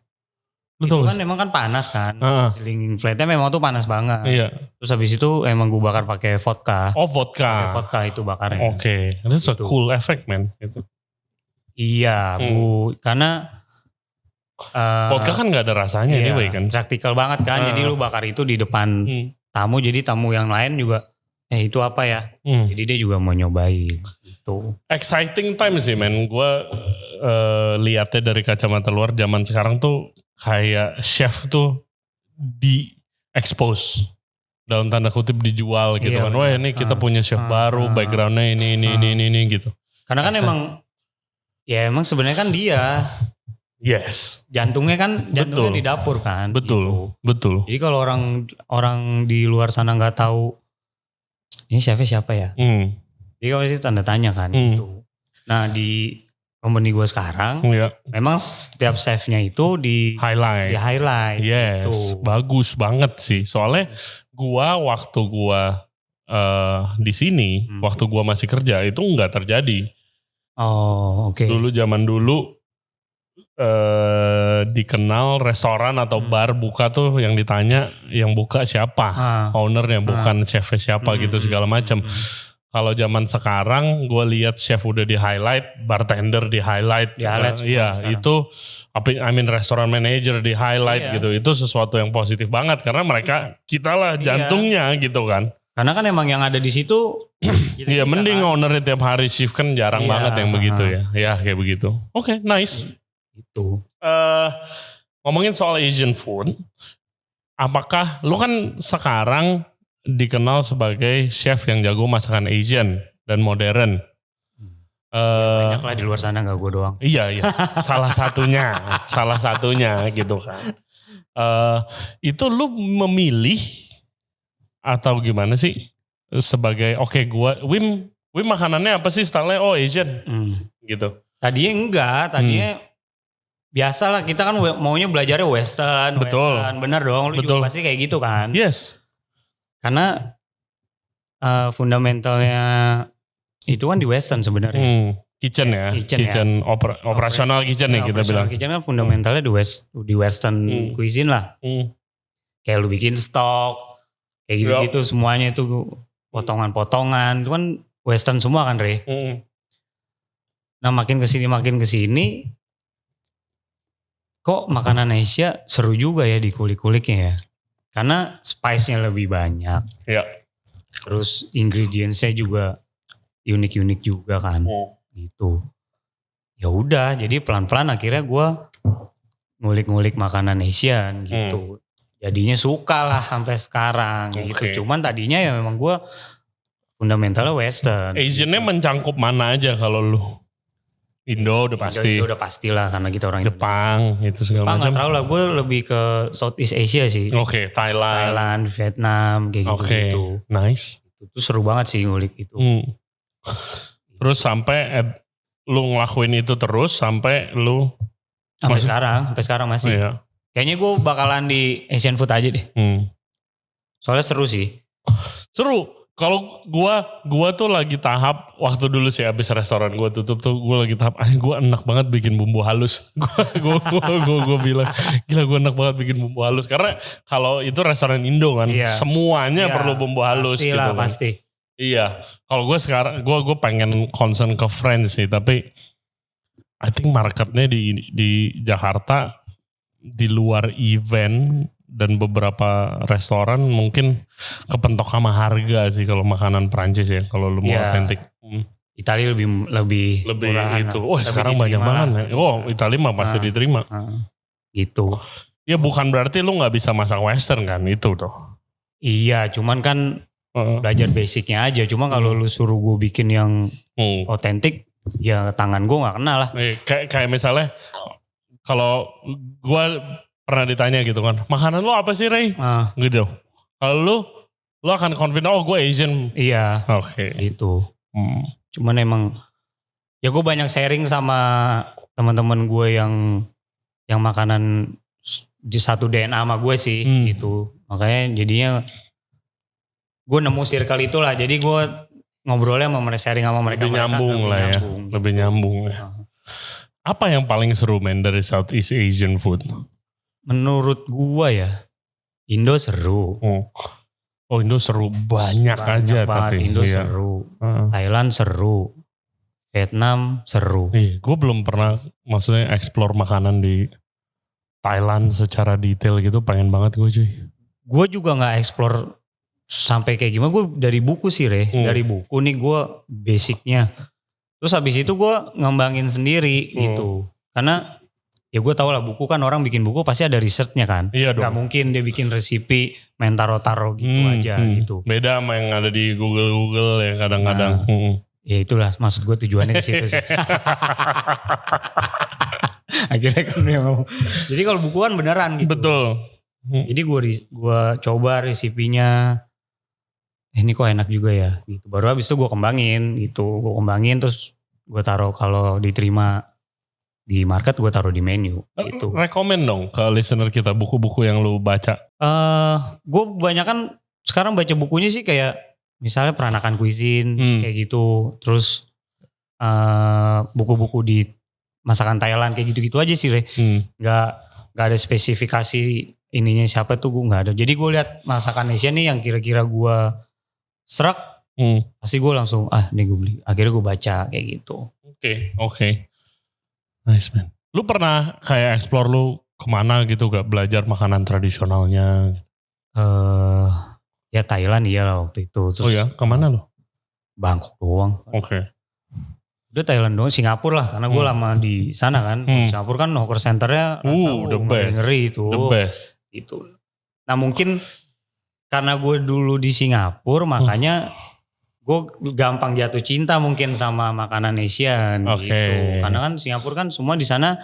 S2: Lu
S1: itu
S2: tahu
S1: kan memang kan panas kan. Siling flatnya memang tuh panas banget.
S2: Iya.
S1: Terus habis itu emang gue bakar pakai vodka.
S2: Oh vodka.
S1: Pakai vodka itu bakarnya.
S2: Oke. That's a cool effect man. Gitu.
S1: Iya Bu. Karena
S2: vodka kan gak ada rasanya anyway kan.
S1: Praktikal banget kan. Jadi lu bakar itu di depan tamu. Jadi tamu yang lain juga itu apa ya. Jadi dia juga mau nyobain. Gitu.
S2: Exciting time sih men. Gue lihatnya dari kacamata luar. Zaman sekarang tuh kayak chef tuh di expose. Dalam tanda kutip dijual gitu kan. Wah ini kita punya chef baru. Backgroundnya ini gitu.
S1: Karena kan emang sebenarnya kan dia.
S2: Yes.
S1: Jantungnya di dapur kan.
S2: Betul,
S1: gitu.
S2: betul.
S1: Jadi kalau orang di luar sana nggak tahu ini chefnya siapa ya? Jadi kan pasti tanda tanya kan gitu. Nah di company gue sekarang, memang setiap chefnya itu di highlight.
S2: Yes, gitu. Bagus banget sih. Soalnya waktu gua di sini, waktu gua masih kerja itu nggak terjadi.
S1: Oh, oke.
S2: Dulu zaman dulu dikenal restoran atau bar buka tuh yang ditanya yang buka siapa, ownernya bukan chefnya siapa gitu segala macam. Kalau zaman sekarang gue lihat chef udah di highlight, bartender di highlight, iya itu, restoran manager di highlight gitu. Itu sesuatu yang positif banget karena kita lah jantungnya gitu kan.
S1: Karena kan emang yang ada di situ.
S2: Iya mending kan. Ownernya tiap hari shift kan jarang banget yang begitu ya. Ya kayak begitu. Oke, nice.
S1: Itu.
S2: Ngomongin soal Asian food, apakah lu kan sekarang dikenal sebagai chef yang jago masakan Asian dan modern?
S1: Banyak lah di luar sana, gak gue doang.
S2: Iya, salah satunya gitu kan. Itu lu memilih atau gimana sih sebagai Wim makanannya apa sih stylenya? Oh Asian gitu.
S1: Tadinya enggak, biasa lah kita kan maunya belajarnya Western.
S2: Betul.
S1: Western. Bener dong, lu juga pasti kayak gitu kan.
S2: Yes.
S1: Karena fundamentalnya itu kan di Western sebenarnya.
S2: Kitchen ya, kitchen operasional kitchen nih kita bilang.
S1: Kitchen kan fundamentalnya di Western cuisine lah. Kayak lu bikin stok, kayak gitu-gitu semuanya itu potongan-potongan, itu kan Western semua kan Re. Nah makin kesini, kok makanan Asia seru juga ya di kulik-kuliknya ya. Karena spice-nya lebih banyak.
S2: Ya.
S1: Terus ingredients-nya juga unik-unik juga kan. Gitu. Ya udah, jadi pelan-pelan akhirnya gue ngulik-ngulik makanan Asian gitu. Jadinya suka lah sampai sekarang gitu. Cuman tadinya ya memang gue fundamentalnya Western.
S2: Asian-nya gitu. Mencangkup mana aja kalau lu? Indo udah pasti.
S1: Indo udah pastilah karena kita orang
S2: Jepang
S1: Indonesia.
S2: Itu segala macam.
S1: Jepang gak tau lah, gue lebih ke Southeast Asia sih. Thailand, Vietnam kayak gitu.
S2: Nice.
S1: Itu seru banget sih ngulik itu.
S2: Terus sampai lu ngelakuin itu terus sampai lu
S1: sampai sekarang masih.
S2: Iya.
S1: Kayaknya gue bakalan di Asian food aja deh. Soalnya seru sih.
S2: Seru. Kalau gua tuh lagi tahap waktu dulu sih abis restoran gua tutup tuh gua lagi tahap gua enak banget bikin bumbu halus. Gua bilang gila gua enak banget bikin bumbu halus karena kalau itu restoran Indo kan semuanya perlu bumbu halus gitu kan.
S1: Pasti.
S2: Iya. Kalau gue sekarang gue pengen concern ke French sih, tapi I think marketnya di Jakarta di luar event dan beberapa restoran mungkin kepentok sama harga sih kalau makanan Prancis ya kalau lu mau otentik.
S1: Italia lebih
S2: itu. Sekarang banyak banget. Italia mah pasti diterima.
S1: Gitu.
S2: Ya bukan berarti lu nggak bisa masak Western kan itu tuh.
S1: Iya, cuman kan belajar basicnya aja. Cuma kalau lu suruh gue bikin yang otentik, ya tangan gue gak kenal lah.
S2: Kayak misalnya, kalau gue pernah ditanya gitu kan, makanan lu apa sih Ray? Gitu. Kalau lu akan confident, gue Asian.
S1: Iya.
S2: Oke.
S1: Gitu. Cuman emang, ya gue banyak sharing sama teman-teman gue yang makanan di satu DNA sama gue sih gitu. Makanya jadinya gue nemu circle itulah, jadi gue ngobrolnya sama mereka, sharing sama mereka.
S2: Lebih nyambung ya. Apa yang paling seru men dari Southeast Asian food?
S1: Menurut gue ya, Indo seru.
S2: Indo seru banyak aja tapi.
S1: Indo seru, Thailand seru, Vietnam seru.
S2: Gue belum pernah maksudnya explore makanan di Thailand secara detail gitu, pengen banget gue cuy.
S1: Gue juga gak explore sampai kayak gimana, gue dari buku sih Re. Dari buku nih gue basicnya. Terus habis itu gue ngembangin sendiri gitu. Karena ya gue tau lah buku kan, orang bikin buku pasti ada researchnya kan.
S2: Iya dong.
S1: Gak mungkin dia bikin resipi main taro-taro gitu aja gitu.
S2: Beda sama yang ada di Google yang kadang-kadang.
S1: Ya itulah maksud gue tujuannya ke situ sih. Akhirnya kan memang. Jadi kalau buku kan beneran gitu.
S2: Betul.
S1: Jadi gue coba resipinya. Ini kok enak juga ya gitu. Baru habis itu gue kembangin gitu. Gue kembangin terus gue taruh, kalau diterima di market gue taruh di menu gitu.
S2: Rekomen dong ke listener kita buku-buku yang lu baca.
S1: Gue kebanyakan sekarang baca bukunya sih kayak misalnya Peranakan Cuisine kayak gitu. Terus buku-buku di masakan Thailand kayak gitu-gitu aja sih Re. Gak ada spesifikasi ininya siapa tuh, gue gak ada. Jadi gue lihat masakan Asia nih yang kira-kira gue serak, pasti gue langsung nih gue beli. Akhirnya gue baca kayak gitu.
S2: Oke. Nice man. Lu pernah kayak explore lu kemana gitu gak, belajar makanan tradisionalnya?
S1: Ya Thailand iya lah waktu itu. Terus,
S2: kemana lu?
S1: Bangkok doang.
S2: Oke.
S1: Udah Thailand doang, Singapura lah karena gue lama di sana kan. Singapura kan hawker centernya
S2: the best.
S1: Ngeri itu.
S2: The best.
S1: Gitu. Nah mungkin karena gue dulu di Singapura makanya gue gampang jatuh cinta mungkin sama makanan Asian gitu. Karena kan Singapura kan semua di sana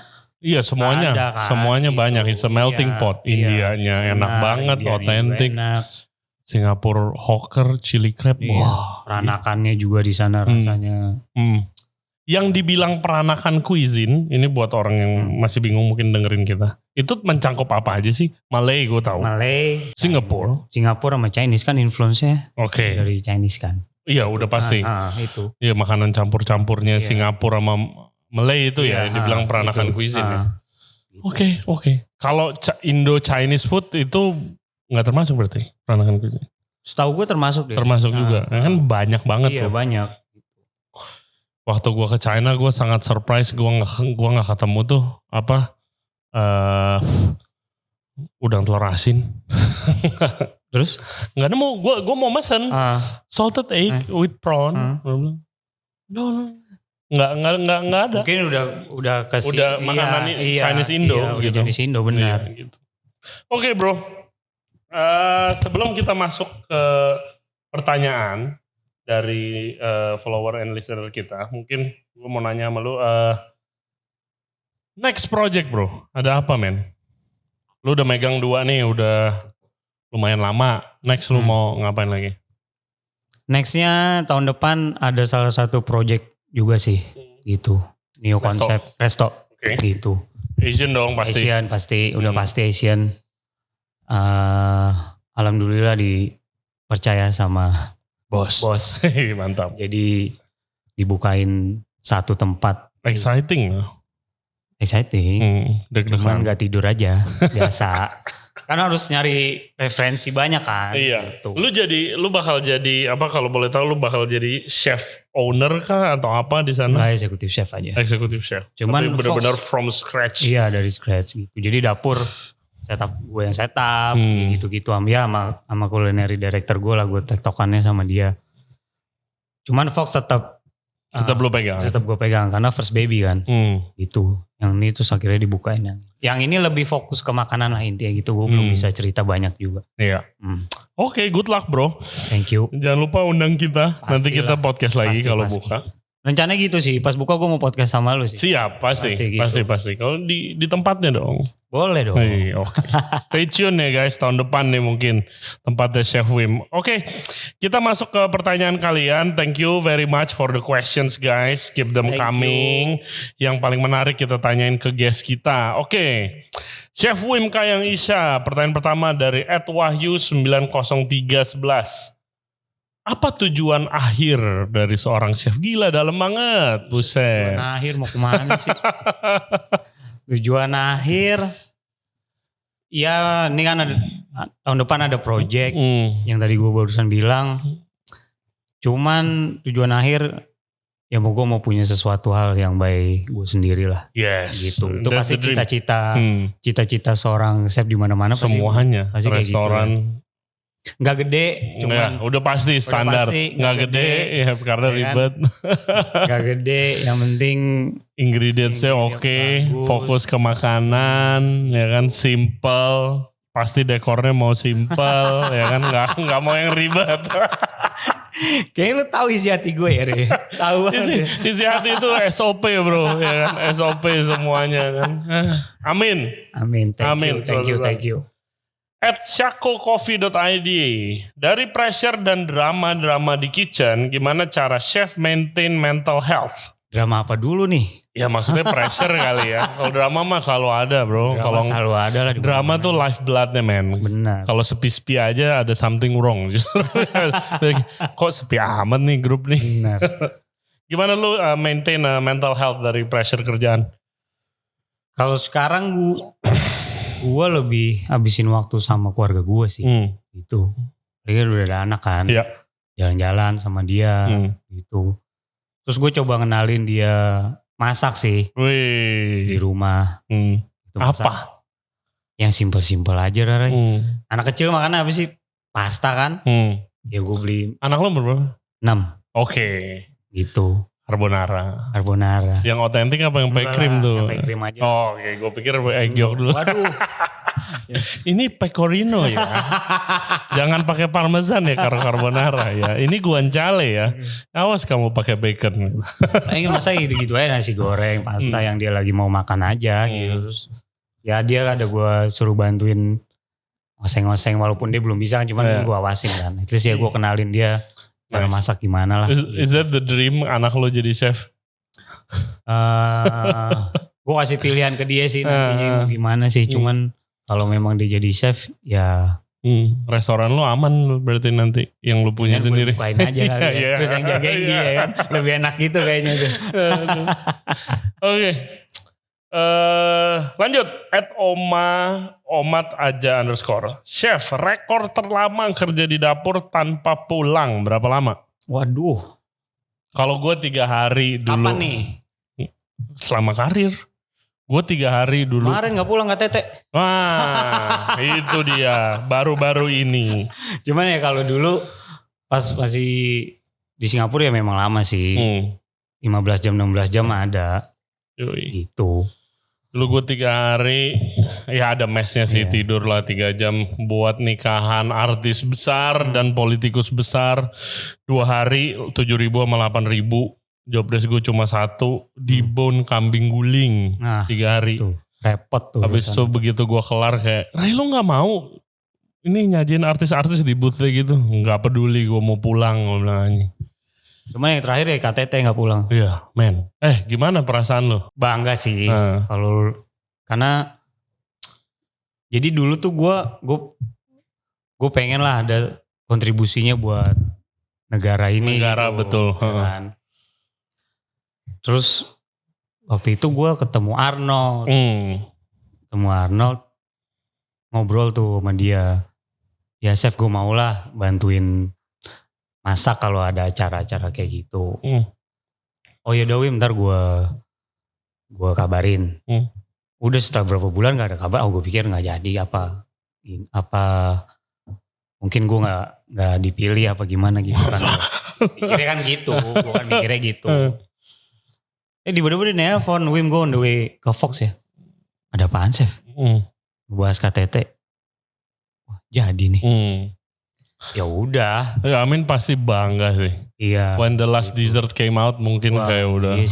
S2: Iya semuanya,
S1: Ada kan,
S2: semuanya
S1: gitu.
S2: banyak. It's a melting
S1: Iya,
S2: pot.
S1: iya.
S2: Indianya enak
S1: Benar,
S2: banget,
S1: Indianya juga
S2: otentik.
S1: enak.
S2: Singapura hawker, chili crab,
S1: Iya,
S2: wah.
S1: peranakannya juga di sana rasanya.
S2: Yang dibilang peranakan cuisine, ini buat orang yang masih bingung mungkin dengerin kita. Itu mencangkup apa aja sih? Malay gue tahu.
S1: Malay,
S2: Singapura.
S1: Singapura sama Chinese kan influence-nya
S2: Oke.
S1: dari Chinese kan.
S2: Iya udah pasti.
S1: Itu.
S2: Iya makanan campur-campurnya
S1: Iya.
S2: Singapura sama Malay itu ya
S1: Iya,
S2: yang dibilang peranakan
S1: itu.
S2: cuisine ya. Oke. Kalau Indo-Chinese food itu nggak termasuk berarti peranakan cuisine?
S1: Setahu gue termasuk deh.
S2: Termasuk juga. Kan banyak banget
S1: Iya
S2: tuh.
S1: banyak.
S2: Waktu gue ke China gue sangat surprise gue nggak ketemu tuh apa udang telur asin.
S1: Terus?
S2: Nggak nemu. Gue mau mesen salted egg with prawn. Gue bilang, no. Nggak ada.
S1: Mungkin udah kasih.
S2: Udah makanan Chinese Indo
S1: gitu. Chinese Indo benar.
S2: Iya, gitu. Oke, bro. Sebelum kita masuk ke pertanyaan dari follower and listener kita, mungkin gue mau nanya sama lu, next project bro, ada apa men? Lu udah megang 2 nih, udah lumayan lama. Next lu mau ngapain lagi?
S1: Nextnya tahun depan ada salah satu project juga sih, gitu. New konsep resto, gitu.
S2: Asian dong pasti.
S1: Asian pasti, udah pasti Asian. Alhamdulillah dipercaya sama bos.
S2: Mantap.
S1: Jadi dibukain satu tempat.
S2: Exciting.
S1: Cuman gak tidur aja, biasa. Kan harus nyari referensi banyak kan.
S2: Iya.
S1: Gitu.
S2: Lu bakal jadi apa kalau boleh tahu lu bakal jadi chef owner kah atau apa di sana?
S1: Nggak, executive chef aja.
S2: Executive chef.
S1: Cuman
S2: tapi benar-benar from scratch.
S1: Iya dari scratch gitu. Jadi dapur gue yang setup gitu-gitu. Ya sama culinary director gue lah, gue tektokannya sama dia. Cuman Fox tetap
S2: lu pegang.
S1: Tetap gue pegang karena first baby kan. Gitu. Yang ini terus akhirnya dibukain yang ini lebih fokus ke makanan lah intinya gitu. Gue belum bisa cerita banyak juga.
S2: Iya. Oke, good luck bro.
S1: Thank you.
S2: Jangan lupa undang kita.
S1: Pastilah.
S2: Nanti kita podcast lagi kalau
S1: Pasti.
S2: buka.
S1: Rencananya gitu sih. Pas buka gue mau podcast sama lu sih.
S2: Siap, pasti. Kalau di tempatnya dong.
S1: Boleh dong.
S2: Oke. Stay tune ya guys, tahun depan nih mungkin tempatnya Chef Wim. Oke, kita masuk ke pertanyaan kalian. Thank you very much for the questions guys. Keep them coming. Yang paling menarik kita tanyain ke guest kita. Oke. Chef Wim Kahiyang Isha, pertanyaan pertama dari @wahyu90311. Apa tujuan akhir dari seorang chef? Gila, dalam banget. Buset.
S1: Tujuan akhir mau kemana sih? Tujuan akhir, ya ini kan tahun depan ada project yang tadi gue barusan bilang. Cuman tujuan akhir, ya gue mau punya sesuatu hal yang baik gue sendiri lah.
S2: Yes.
S1: Gitu. Itu pasti cita-cita seorang chef di mana-mana.
S2: Semuanya.
S1: Pasti
S2: restoran.
S1: Gitu, nggak gede, cuman
S2: udah pasti standar. Nggak gede, ya karena ribet.
S1: Nggak gede, yang penting
S2: ingredientsnya oke, fokus ke makanan, ya kan, simple. Pasti dekornya mau simple, ya kan, nggak mau yang ribet.
S1: Kayaknya lu tahu isi hati gue ya, Re. Tahu
S2: isi hati itu SOP bro, ya kan, SOP semuanya kan. Amin.
S1: Thank you.
S2: @shakocoffee.id. Dari pressure dan drama-drama di kitchen, gimana cara chef maintain mental health?
S1: Drama apa dulu nih?
S2: Ya maksudnya pressure kali ya. Kalau drama mah selalu ada bro. Kalau
S1: selalu ada lah.
S2: Drama tuh lifebloodnya men.
S1: Benar.
S2: Kalau sepi-sepi aja ada something wrong. Kok sepi amat nih grup nih.
S1: Benar.
S2: Gimana lu maintain mental health dari pressure kerjaan?
S1: Kalau sekarang gue lebih habisin waktu sama keluarga gue sih. Gitu. Dia udah ada anak kan.
S2: Iya.
S1: Jalan-jalan sama dia. Gitu. Terus gue coba kenalin dia masak sih.
S2: Wih.
S1: Di rumah. Gitu,
S2: apa?
S1: Yang simpel-simpel aja Rara. Anak kecil makannya apa sih? Pasta kan. Ya gue beli.
S2: Anak lo berapa?
S1: 6.
S2: Oke.
S1: Gitu.
S2: Carbonara. Yang otentik apa yang pakai krim tuh?
S1: Yang pakai krim aja.
S2: Oh, oke. Gue pikir egg yolk dulu.
S1: Waduh.
S2: Ini pecorino ya. Jangan pakai parmesan ya kalau carbonara ya. Ini guanciale ya. Awas kamu pakai bacon.
S1: Kayaknya masa gitu-gitu aja nasi goreng, pasta yang dia lagi mau makan aja gitu. Terus ya dia ada gue suruh bantuin oseng-oseng walaupun dia belum bisa, cuman gue awasin kan. Terus ya gue kenalin dia cara masak gimana lah.
S2: Is that the dream anak lo jadi chef?
S1: Gue kasih pilihan ke dia sih nantinya gimana sih. Cuman kalau memang dia jadi chef ya.
S2: Restoran lo aman berarti nanti yang lo punya sendiri.
S1: Bukain aja kali ya. Terus yang jagain dia kan. Lebih enak gitu kayaknya tuh.
S2: Oke. Lanjut. @omat_aja_. Chef, rekor terlama kerja di dapur tanpa pulang berapa lama?
S1: Waduh.
S2: Kalau gue 3 hari dulu.
S1: Kapan nih?
S2: Selama karir. Gue 3 hari dulu.
S1: Kemarin gak pulang gak tete.
S2: Wah itu dia. Baru-baru ini.
S1: Cuman ya kalau dulu pas masih di Singapura ya memang lama sih. 15 jam 16 jam ada.
S2: Yui.
S1: Gitu.
S2: Dulu gue 3 hari, ya ada mesnya sih, tidur lah 3 jam buat nikahan artis besar dan politikus besar. 2 hari 7.000 sama 8.000, job desk gue cuma 1, dibon kambing guling 3 hari.
S1: Tuh, repot tuh.
S2: Habis itu begitu gue kelar kayak, Ray lu gak mau ini nyajin artis-artis di booth gitu? Gak peduli gue mau pulang, gue bilang.
S1: Cuma yang terakhir ya KTT gak pulang.
S2: Iya men. Gimana perasaan lo?
S1: Bangga sih. Kalau karena jadi dulu tuh gue pengen lah ada kontribusinya buat negara ini.
S2: Negara gitu. Betul.
S1: Kan. Terus waktu itu gue ketemu Arnold. Ngobrol tuh sama dia. Ya chef gue mau lah bantuin masak kalau ada acara-acara kayak gitu. Oh ya Wim, ntar gue kabarin. Udah setelah berapa bulan gak ada kabar. Gue pikir gak jadi apa mungkin gue gak dipilih apa gimana gitu kan. Pikirnya kan gitu. Gue kan mikirnya gitu. Tiba-tiba dia nelfon, Wim gue on the way ke Fox ya. Ada apaan chef? Bahas KTT. Wah, jadi nih. Ya udah.
S2: Ya Amin pasti bangga sih.
S1: Iya.
S2: When the last dessert came out mungkin kayak udah.
S1: Iya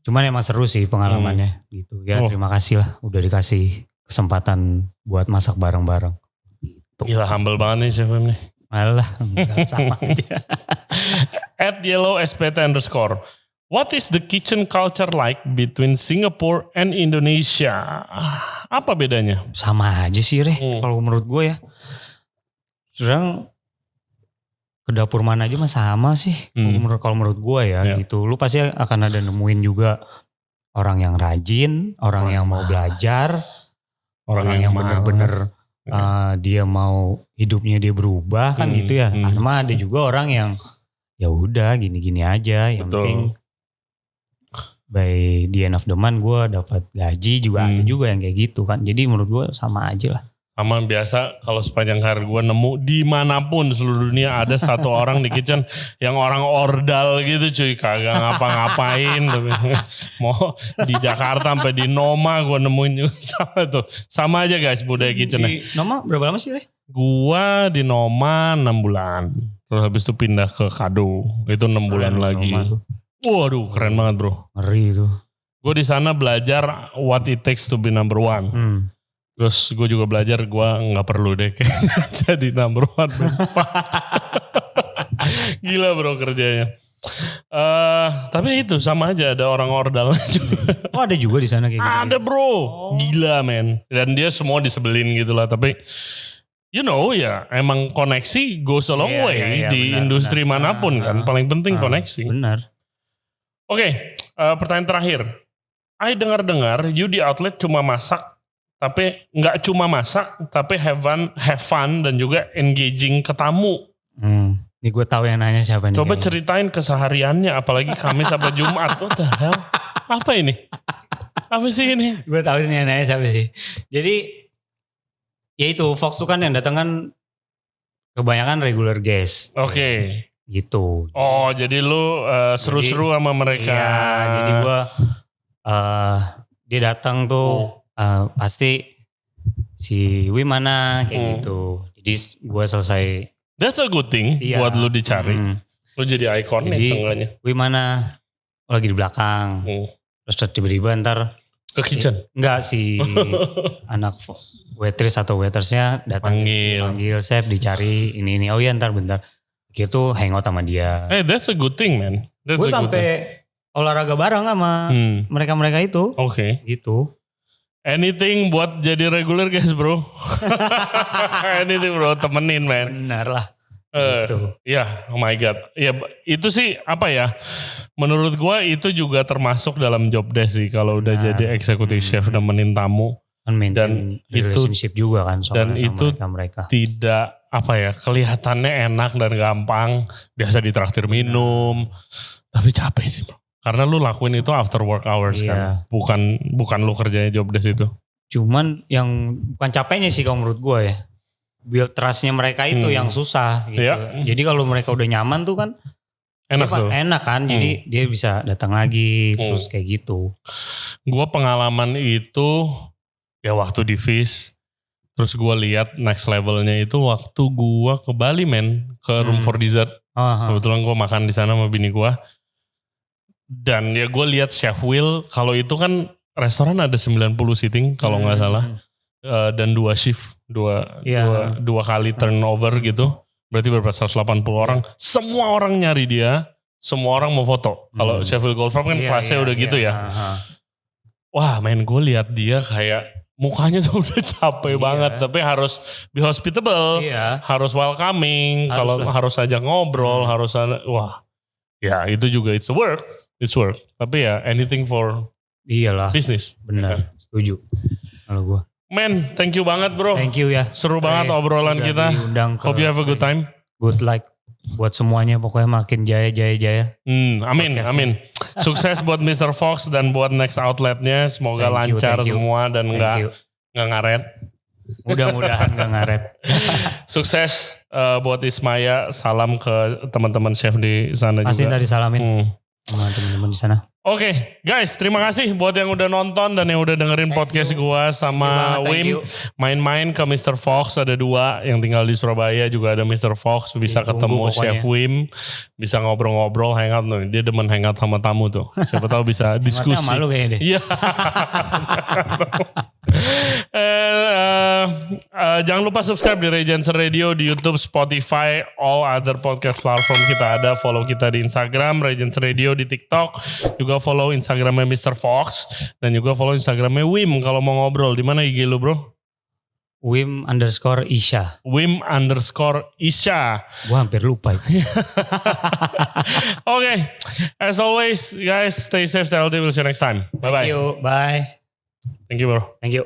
S1: Cuman emang seru sih pengalamannya gitu. Ya terima kasih lah udah dikasih kesempatan buat masak bareng-bareng. Gitu.
S2: Gila humble banget nih chef nih.
S1: Malah sama aja.
S2: @yellowspt_. What is the kitchen culture like between Singapore and Indonesia? Apa bedanya?
S1: Sama aja sih kalau menurut gue ya. Sedang ke dapur mana aja mah sama sih. Kalau menurut gue ya gitu. Lu pasti akan ada nemuin juga orang yang rajin, orang yang mau belajar, orang yang bener-bener dia mau hidupnya dia berubah kan gitu ya. Sama ada juga orang yang ya udah gini-gini aja. Yang penting by the end of the month gue dapat gaji juga ada juga yang kayak gitu kan. Jadi menurut gue sama aja lah.
S2: Sama biasa kalau sepanjang karir gue nemu dimanapun seluruh dunia ada satu orang di kitchen yang orang ordal gitu cuy. Kagak ngapa-ngapain. Tapi mau di Jakarta sampai di Noma gue nemuin juga sama tuh. Sama aja guys budaya kitchen.
S1: Di Noma berapa lama sih
S2: Gue di Noma 6 bulan. Terus habis itu pindah ke Kado. Itu 6 bulan lagi. Waduh keren banget bro.
S1: Ngeri itu.
S2: Gue di sana belajar what it takes to be number one. Terus gue juga belajar gue gak perlu deh kayaknya jadi number one. Gila bro kerjanya. Tapi itu sama aja ada orang ordal juga.
S1: Oh ada juga di sana kayak gitu.
S2: Ada bro. Gila men. Dan dia semua disebelin gitu lah. Tapi you know ya emang koneksi goes a long way di benar, industri manapun kan. Paling penting koneksi.
S1: Benar.
S2: Oke, pertanyaan terakhir. I dengar-dengar you di outlet cuma masak. Tapi nggak cuma masak, tapi have fun dan juga engaging ke tamu.
S1: Ini gue tahu yang nanya siapa nih.
S2: Coba ceritain kesehariannya, apalagi Kamis sampai Jumat. What the hell? Apa ini? Apa sih ini?
S1: Gue tahu nih yang nanya siapa sih. Jadi, ya itu Fox tuh kan yang datang kan kebanyakan regular guest.
S2: Oke.
S1: gitu.
S2: Oh, jadi lu seru-seru sama mereka.
S1: Iya, jadi gue dia datang tuh pasti si Wim mana kayak gitu. Jadi gue selesai.
S2: That's a good thing buat lu dicari. Lu jadi ikonnya seenggaknya.
S1: Wim mana? Lagi di belakang. Terus tiba-tiba ntar
S2: ke kitchen.
S1: Enggak si anak waitress atau waitersnya datang panggil chef dicari ini. Oh iya ntar bentar. Gitu hangout sama dia.
S2: That's a good thing man.
S1: Gue sampai olahraga bareng sama mereka-mereka itu.
S2: Oke.
S1: Gitu.
S2: Anything buat jadi reguler guys bro. Anything bro, temenin man.
S1: Benar lah.
S2: Gitu. Ya, oh my god. Ya itu sih apa ya? Menurut gua itu juga termasuk dalam job desk sih kalau udah jadi executive chef nemenin tamu.
S1: Dan relationship itu, juga kan
S2: dan itu mereka. Tidak apa ya, kelihatannya enak dan gampang, biasa ditraktir minum, tapi capek sih bro. Karena lu lakuin itu after work hours kan, bukan lu kerjanya job desk itu.
S1: Cuman yang bukan capeknya sih kalau menurut gue ya, build trustnya mereka itu yang susah gitu. Jadi kalau mereka udah nyaman tuh kan enak kan, jadi dia bisa datang lagi terus kayak gitu.
S2: Gue pengalaman itu ya waktu di Fish, terus gue lihat next levelnya itu waktu gue ke Bali men, ke Room for Dessert. Kebetulan gue makan di sana sama bini gue. Dan ya gue lihat Chef Will, kalau itu kan restoran ada 90 seating kalau nggak salah. Dan 2 shift, dua kali turnover gitu. Berarti berapa 180 orang. Semua orang nyari dia, semua orang mau foto. Kalau Chef Will Goldfarb kan kelasnya udah gitu ya. Wah main gue lihat dia kayak mukanya tuh udah capek banget. Tapi harus be hospitable, harus welcoming, kalau harus ajak ngobrol, harus wah. Ya itu juga it's work. Tapi ya anything for business.
S1: Benar, setuju. Kalau gue.
S2: Man, thank you banget bro.
S1: Thank you ya.
S2: Seru banget obrolan kita. Hope you have a good time.
S1: Good luck buat semuanya, pokoknya makin jaya.
S2: Amin. Sukses buat Mr. Fox dan buat next outletnya. Semoga lancar semua dan nggak ngaret.
S1: Mudah-mudahan nggak ngaret.
S2: Sukses buat Ismaya. Salam ke teman-teman chef di sana
S1: Pasti
S2: juga.
S1: Pasti tadi salamin sama teman-teman di sana.
S2: Oke, guys, terima kasih buat yang udah nonton dan yang udah dengerin podcast gua sama Wim. Main-main ke Mr. Fox, ada 2 yang tinggal di Surabaya, juga ada Mr. Fox, bisa ketemu Chef Wim, bisa ngobrol-ngobrol, hangout nih. Dia demen hangout sama tamu tuh. Siapa tahu bisa diskusi.
S1: Malu kayaknya deh.
S2: Iya. Jangan lupa subscribe di Regency Radio di YouTube, Spotify, all other podcast platform kita ada. Follow kita di Instagram Regency Radio, di TikTok, juga follow Instagramnya Mr. Fox dan juga follow Instagramnya Wim kalau mau ngobrol. Di mana IG lu bro?
S1: Wim_Isha.
S2: Wim_Isha.
S1: Gua hampir lupa.
S2: Okay, as always, guys, stay safe, stay healthy. We'll see you next time. Bye bye.
S1: Thank you. Bye.
S2: Thank you, bro.
S1: Thank you.